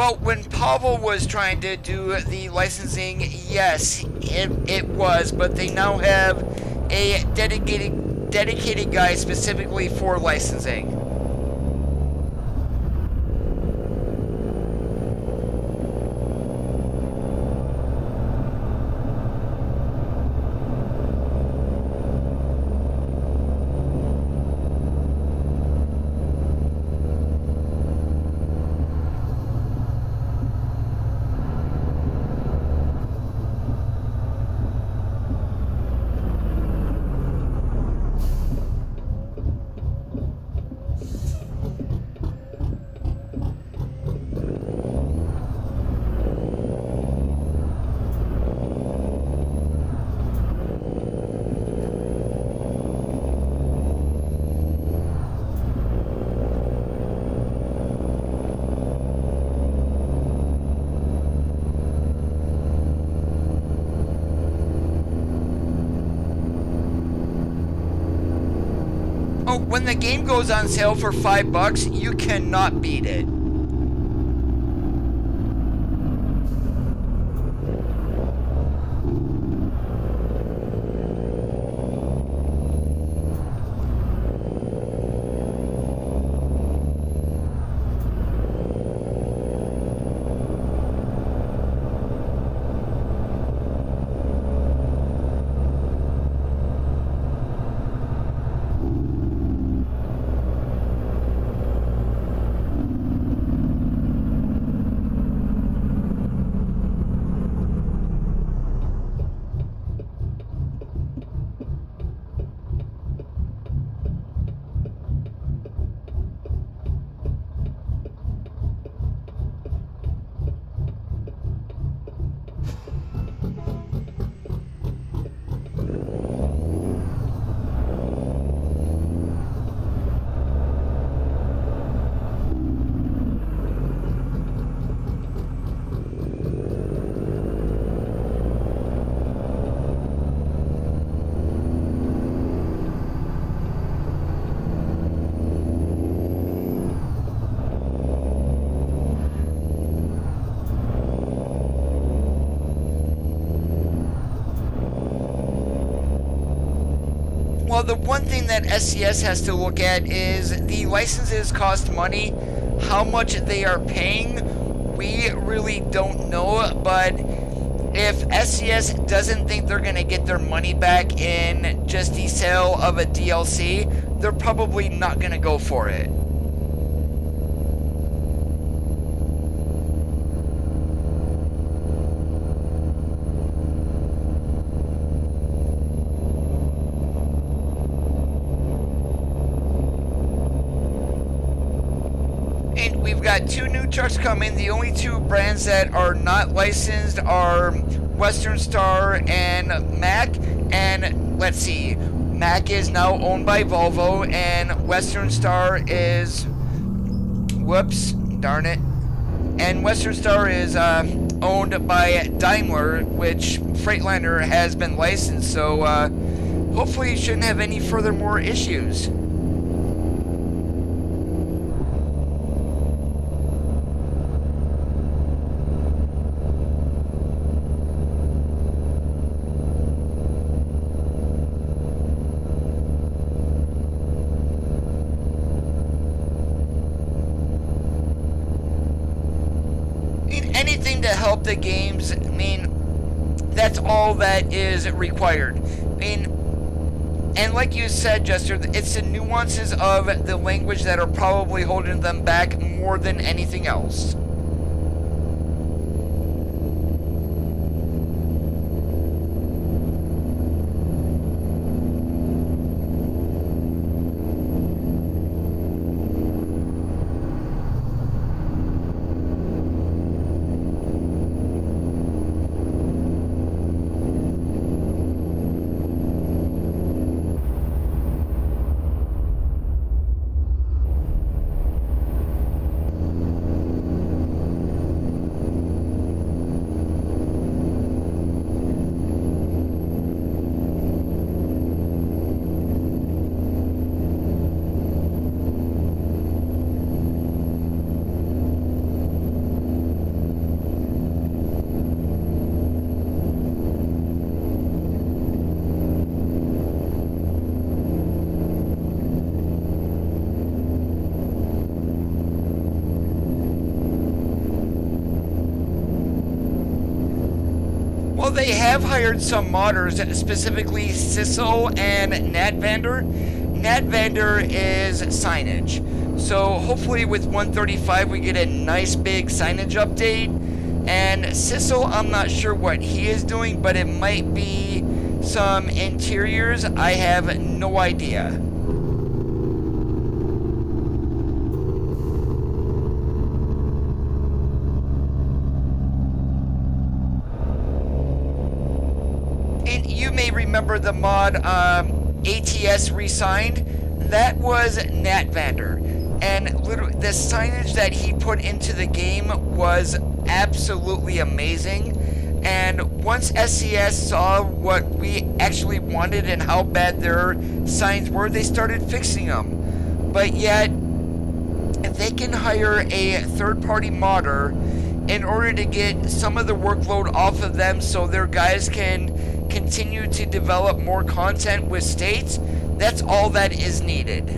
Well, when Pavel was trying to do the licensing, yes, it was, but they now have a dedicated guy specifically for licensing. When the game goes on sale for $5, you cannot beat it. Well, the one thing that SCS has to look at is the licenses cost money. How much they are paying, we really don't know, but if SCS doesn't think they're going to get their money back in just the sale of a DLC, they're probably not going to go for it. We've got two new trucks coming. The only two brands that are not licensed are Western Star and Mack. And let's see, Mack is now owned by Volvo, and Western Star is, whoops, darn it. And Western Star is owned by Daimler, which Freightliner has been licensed. So hopefully you shouldn't have any further more issues. Anything to help the games, I mean, that's all that is required. I mean, and like you said, Jester, it's the nuances of the language that are probably holding them back more than anything else. have hired some modders, specifically Sissel and Natvander. Natvander is signage. So hopefully with 135 we get a nice big signage update. And Sissel, I'm not sure what he is doing, but it might be some interiors. I have no idea. And you may remember the mod ATS Resigned. That was Natvander. And literally, the signage that he put into the game was absolutely amazing. And once SCS saw what we actually wanted and how bad their signs were, they started fixing them. But yet, if they can hire a third-party modder in order to get some of the workload off of them so their guys can continue to develop more content with states, that's all that is needed.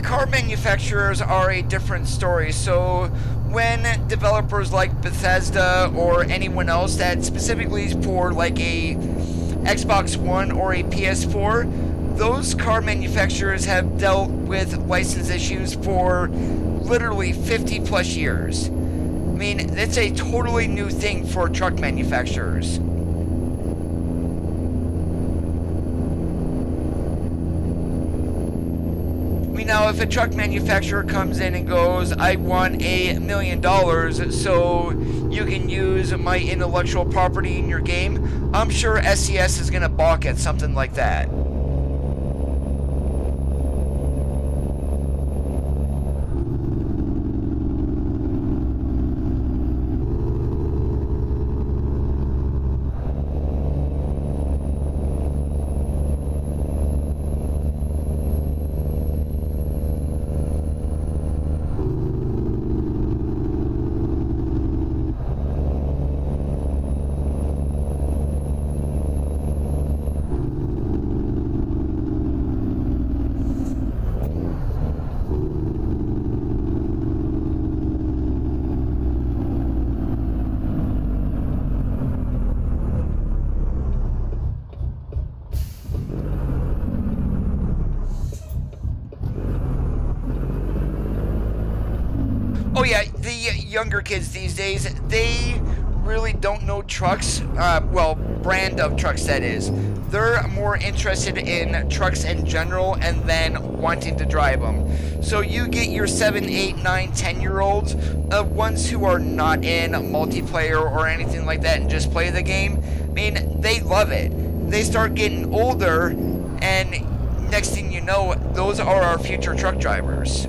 Car manufacturers are a different story. So when developers like Bethesda or anyone else that specifically is for like a Xbox One or a PS4, those car manufacturers have dealt with license issues for literally 50 plus years. I mean, it's a totally new thing for truck manufacturers. Now, if a truck manufacturer comes in and goes, I want $1 million so you can use my intellectual property in your game, I'm sure SCS is going to balk at something like that. Oh yeah, the younger kids these days, they really don't know trucks, well, brand of trucks that is. They're more interested in trucks in general and then wanting to drive them. So you get your 7, 8, 9, 10-year-olds, ones who are not in multiplayer or anything like that and just play the game. I mean, they love it. They start getting older and next thing you know, those are our future truck drivers.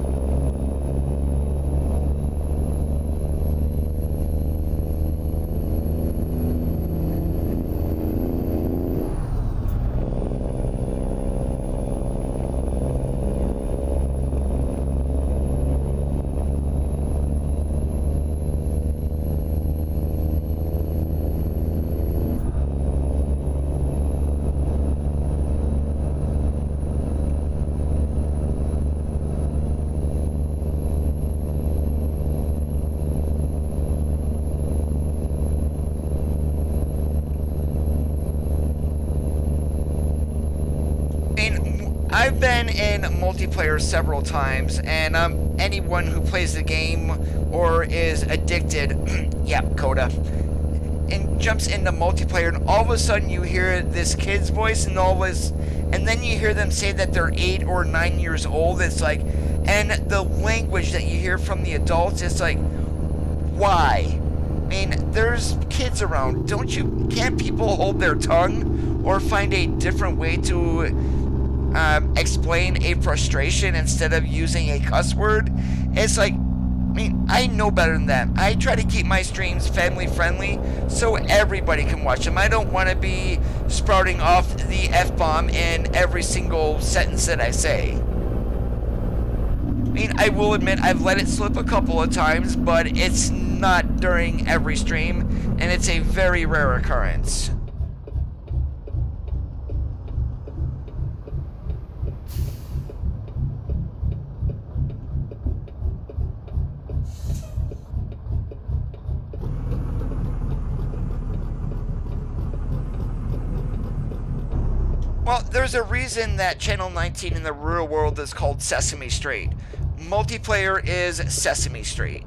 I've been in multiplayer several times, and anyone who plays the game or is addicted, yeah, Coda, and jumps into multiplayer, and all of a sudden you hear this kid's voice, and and then you hear them say that they're 8 or 9 years old. It's like, and the language that you hear from the adults, it's like, why? I mean, there's kids around. Can't people hold their tongue or find a different way to explain a frustration instead of using a cuss word? It's like, I mean, I know better than that. I try to keep my streams family friendly so everybody can watch them. I don't want to be sprouting off the F-bomb in every single sentence that I say. I mean, I will admit I've let it slip a couple of times, but it's not during every stream, and it's a very rare occurrence. Well, there's a reason that Channel 19 in the real world is called Sesame Street. Multiplayer is Sesame Street.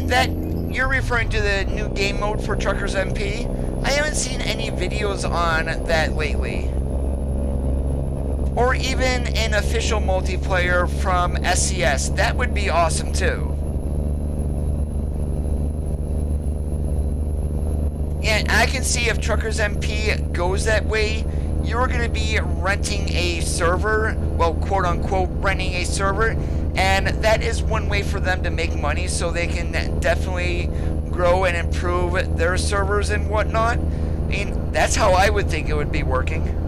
That you're referring to the new game mode for Truckers MP? I haven't seen any videos on that lately. Or even an official multiplayer from SCS. That would be awesome too. Yeah, I can see if Truckers MP goes that way, you're going to be renting a server, well, quote unquote, renting a server. And that is one way for them to make money, so they can definitely grow and improve their servers and whatnot. I mean, that's how I would think it would be working.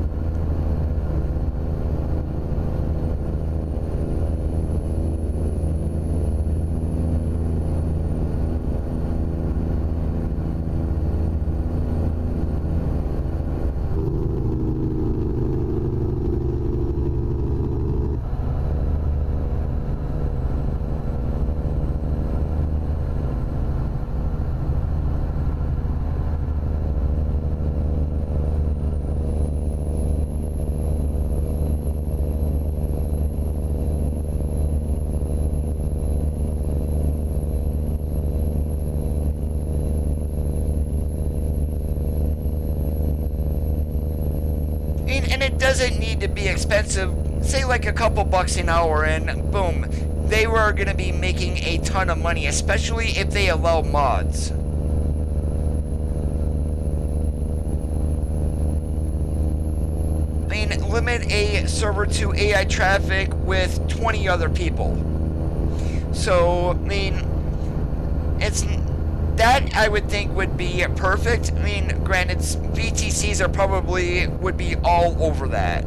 And it doesn't need to be expensive, say like a couple bucks an hour, and boom, they were going to be making a ton of money, especially if they allow mods. I mean, limit a server to AI traffic with 20 other people. So, I mean, that I would think would be perfect. I mean, granted, VTCs would be all over that.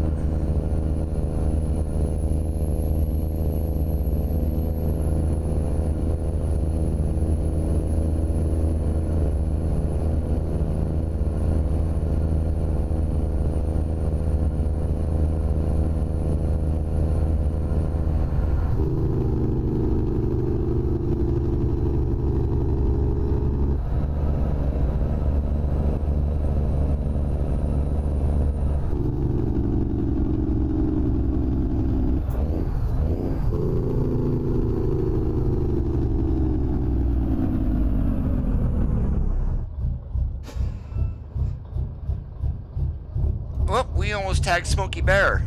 Well, we almost tagged Smokey Bear.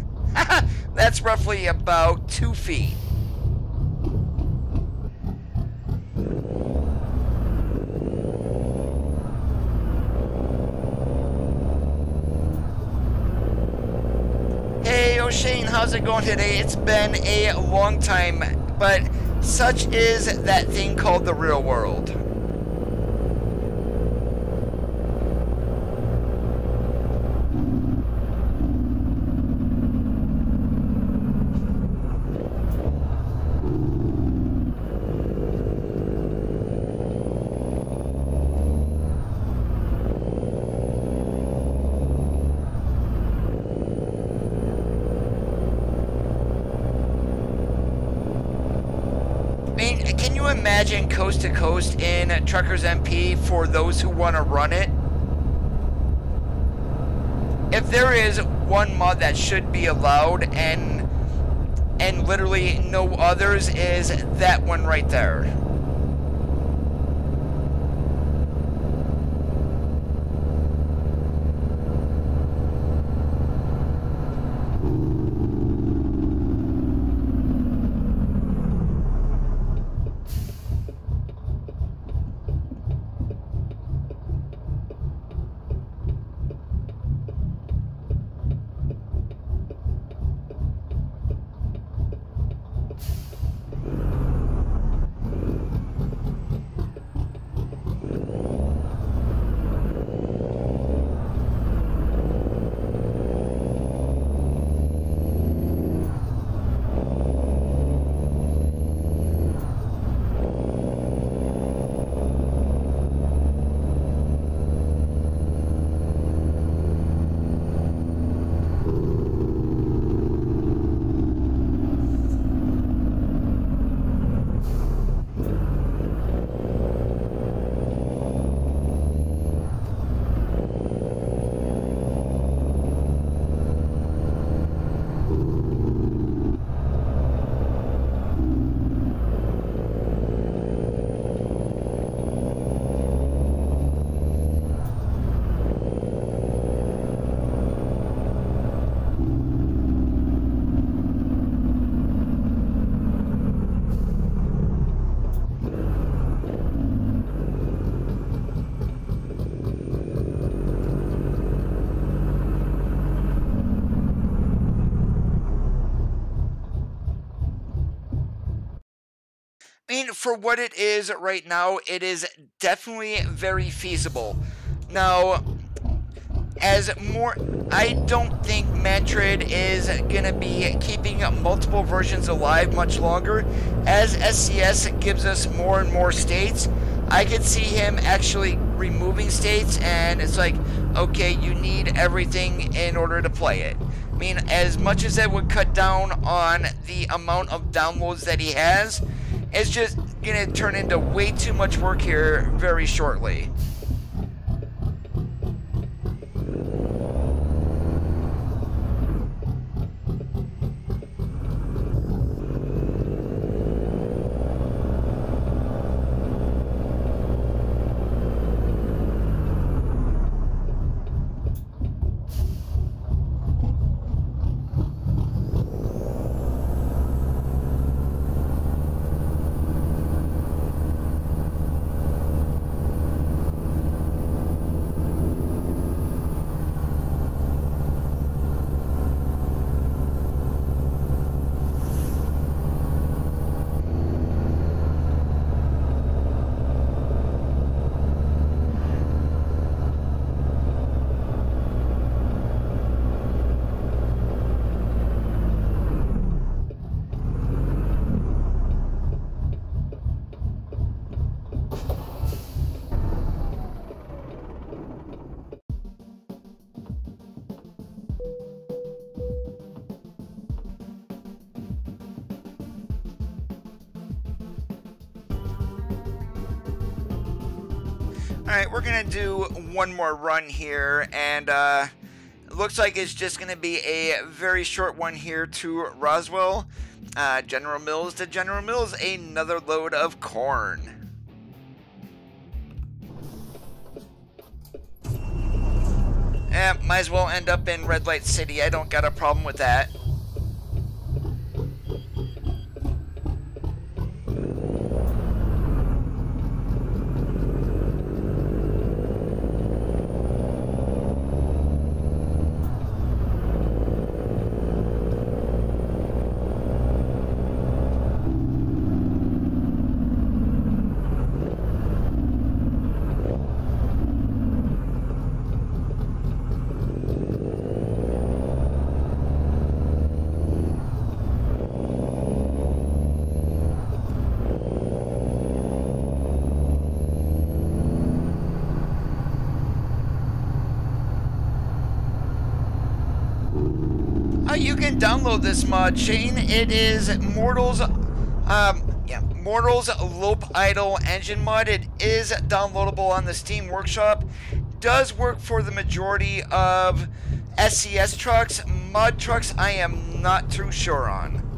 That's roughly about 2 feet. Hey, O'Shane, how's it going today? It's been a long time, but such is that thing called the real world. imagine coast to coast in Truckers MP for those who want to run it. If there is one mod that should be allowed and literally no others, is that one right there. I mean, for what it is right now, it is definitely very feasible. Now, I don't think Mantrid is going to be keeping multiple versions alive much longer. As SCS gives us more and more states, I could see him actually removing states, and it's like, okay, you need everything in order to play it. I mean, as much as that would cut down on the amount of downloads that he has, it's just going to turn into way too much work here very shortly. Alright, we're going to do one more run here, and it looks like it's just going to be a very short one here to Roswell. General Mills to General Mills, another load of corn. Might as well end up in Red Light City, I don't got a problem with that. Download this mod, Shane. It is Mortals Mortal's Lope Idle engine mod. It is downloadable on the Steam Workshop. Does work for the majority of SCS trucks. Mud trucks, I am not too sure on.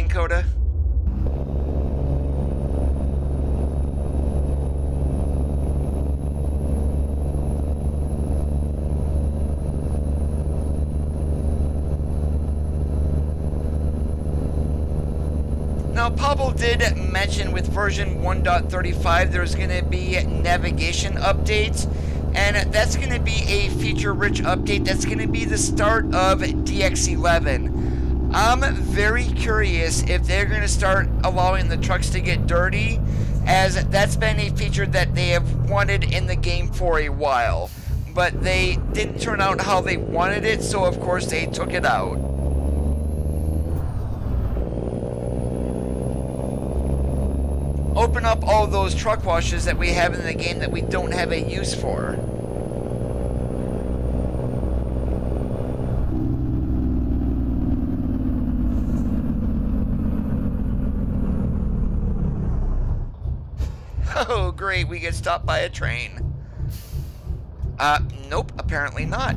Coda. Now, Pablo did mention with version 1.35 there's going to be navigation updates, and that's going to be a feature-rich update. That's going to be the start of DX11. I'm very curious if they're going to start allowing the trucks to get dirty, as that's been a feature that they have wanted in the game for a while. But they didn't turn out how they wanted it, so of course they took it out. Open up all those truck washes that we have in the game that we don't have a use for. Oh, great, we get stopped by a train. Nope, apparently not.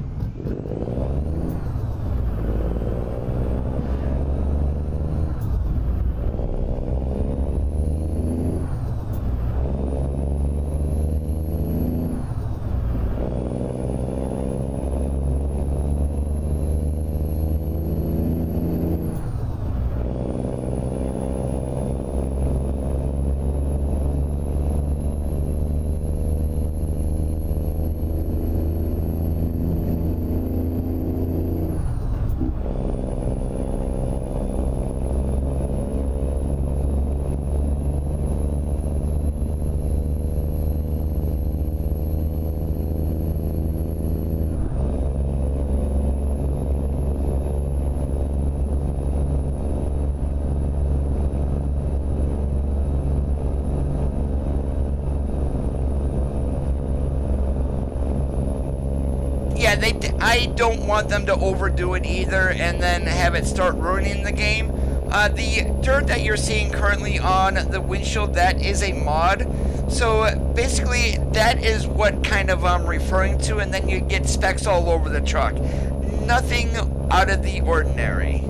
I don't want them to overdo it either and then have it start ruining the game. The dirt that you're seeing currently on the windshield, that is a mod. So basically that is what kind of I'm referring to, and then you get specks all over the truck. Nothing out of the ordinary.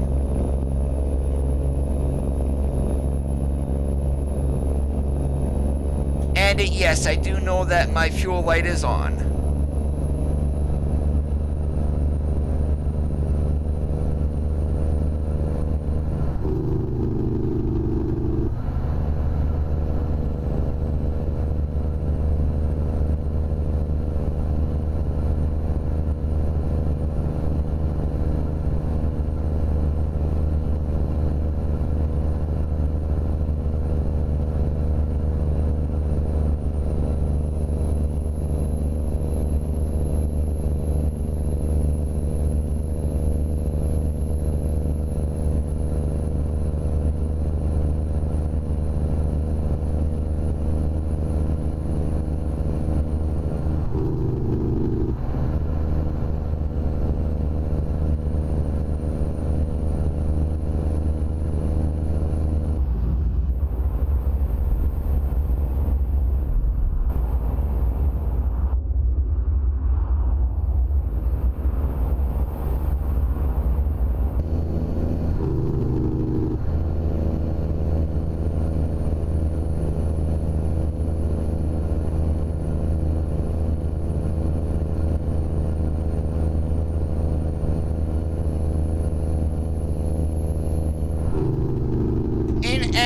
And yes, I do know that my fuel light is on.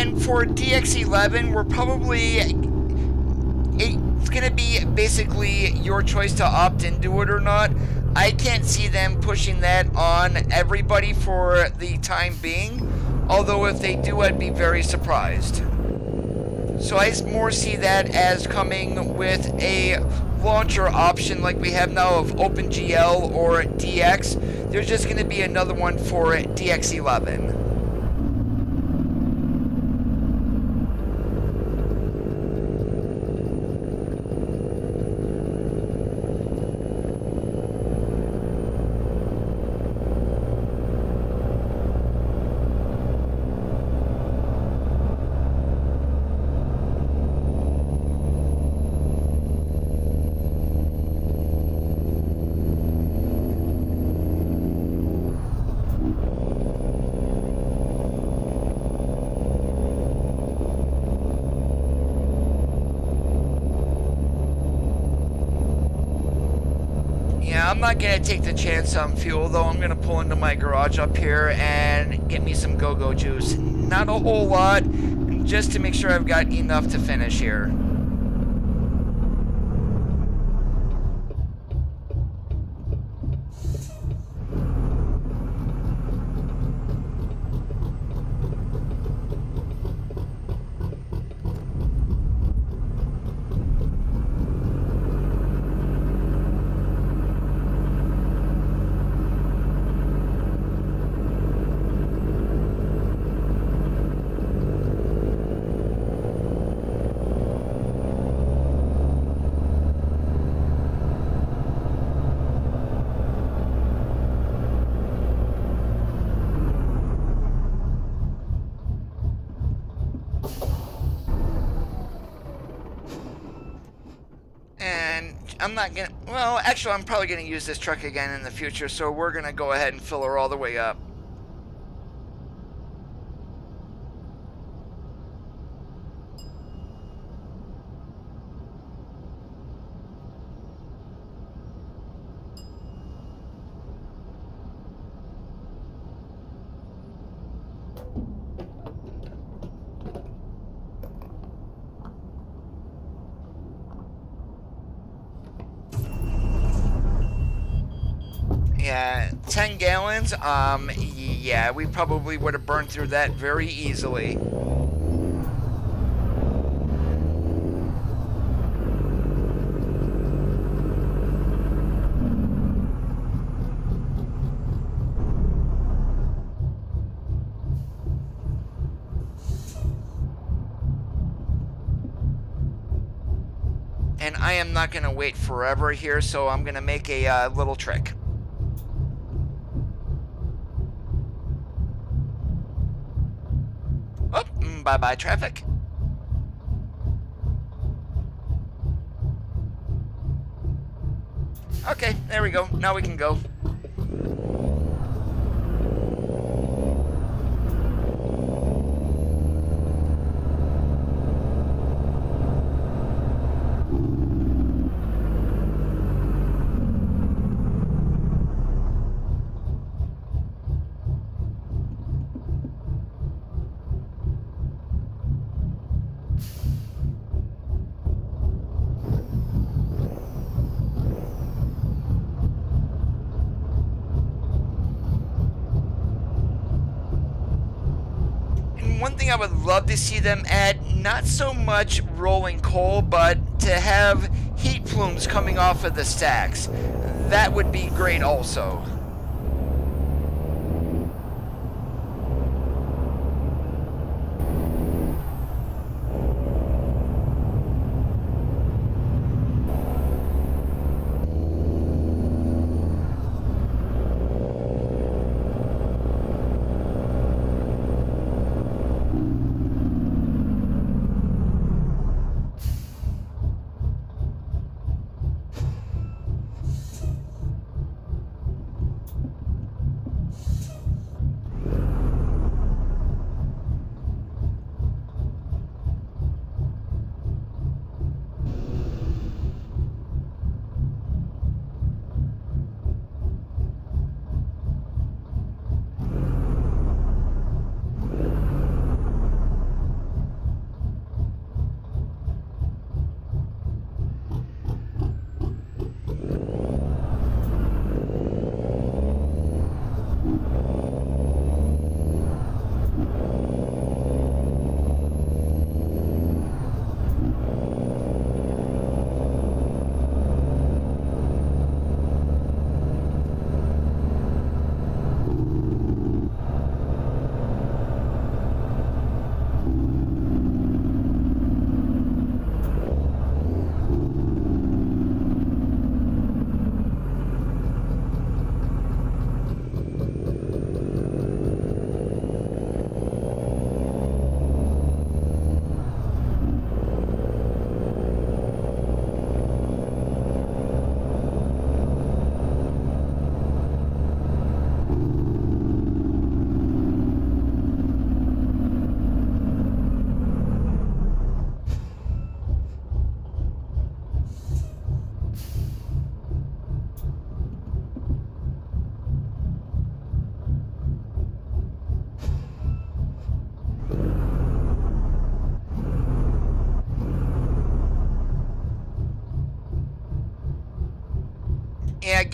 And for DX11, we're probably, it's going to be basically your choice to opt into it or not. I can't see them pushing that on everybody for the time being, although if they do, I'd be very surprised. So I more see that as coming with a launcher option like we have now of OpenGL or DX. There's just going to be another one for DX11. I'm not going to take the chance on fuel, though. I'm going to pull into my garage up here and get me some go-go juice. Not a whole lot, just to make sure I've got enough to finish here. I'm not gonna, well, actually I'm probably gonna use this truck again in the future, so we're gonna go ahead and fill her all the way up. Yeah, 10 gallons, yeah, we probably would have burned through that very easily. And I am not going to wait forever here, so I'm going to make a little trick. Oh, bye-bye traffic. Okay, there we go. Now we can go. One thing I would love to see them add, not so much rolling coal, but to have heat plumes coming off of the stacks. That would be great also.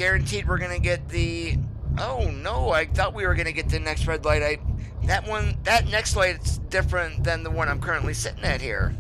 guaranteed we're gonna get the... Oh no, I thought we were gonna get the next red light. That next light's different than the one I'm currently sitting at here.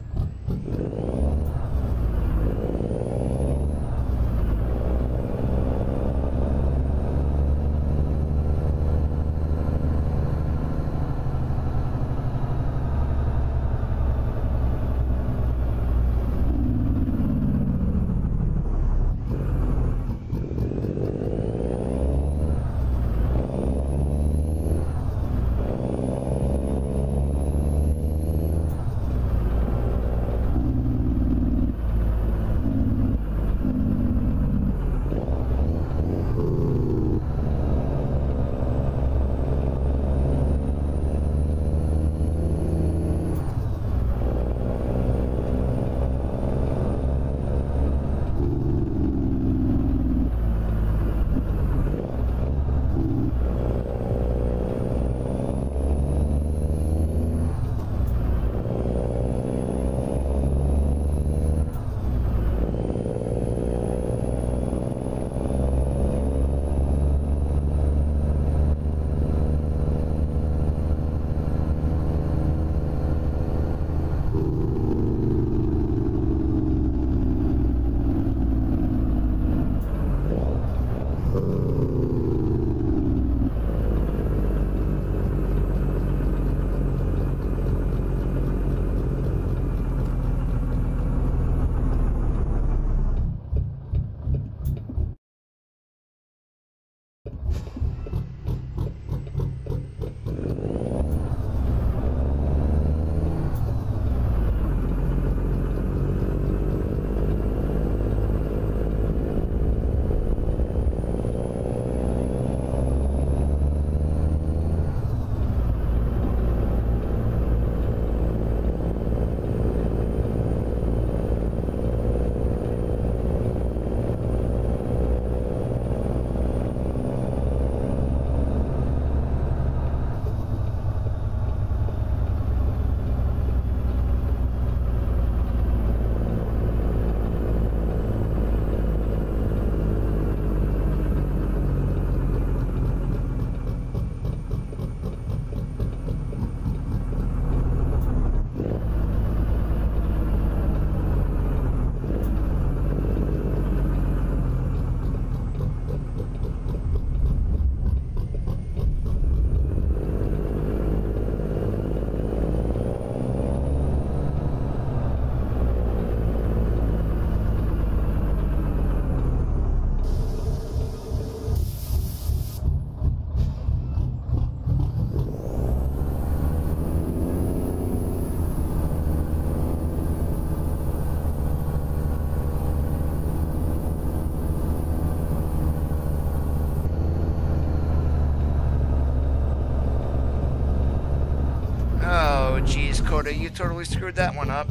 Jeez, Coda, you totally screwed that one up.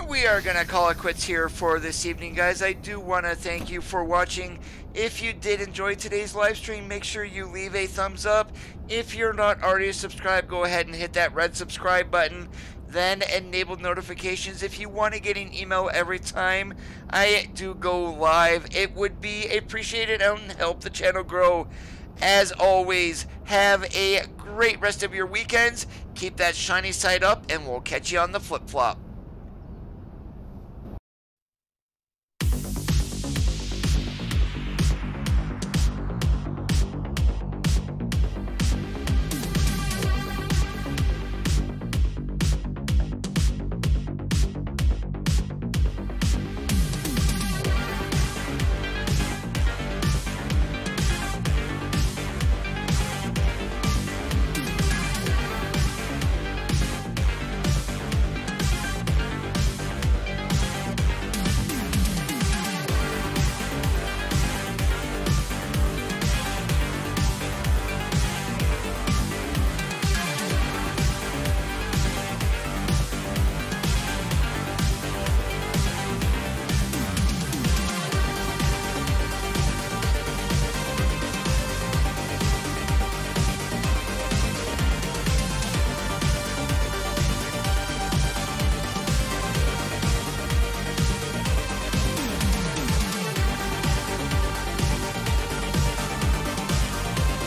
We are going to call it quits here for this evening, guys. I do want to thank you for watching. If you did enjoy today's live stream, make sure you leave a thumbs up. If you're not already subscribed, go ahead and hit that red subscribe button. Then enable notifications if you want to get an email every time I do go live. It would be appreciated and help the channel grow. As always, have a great rest of your weekends. Keep that shiny side up, and we'll catch you on the flip-flop.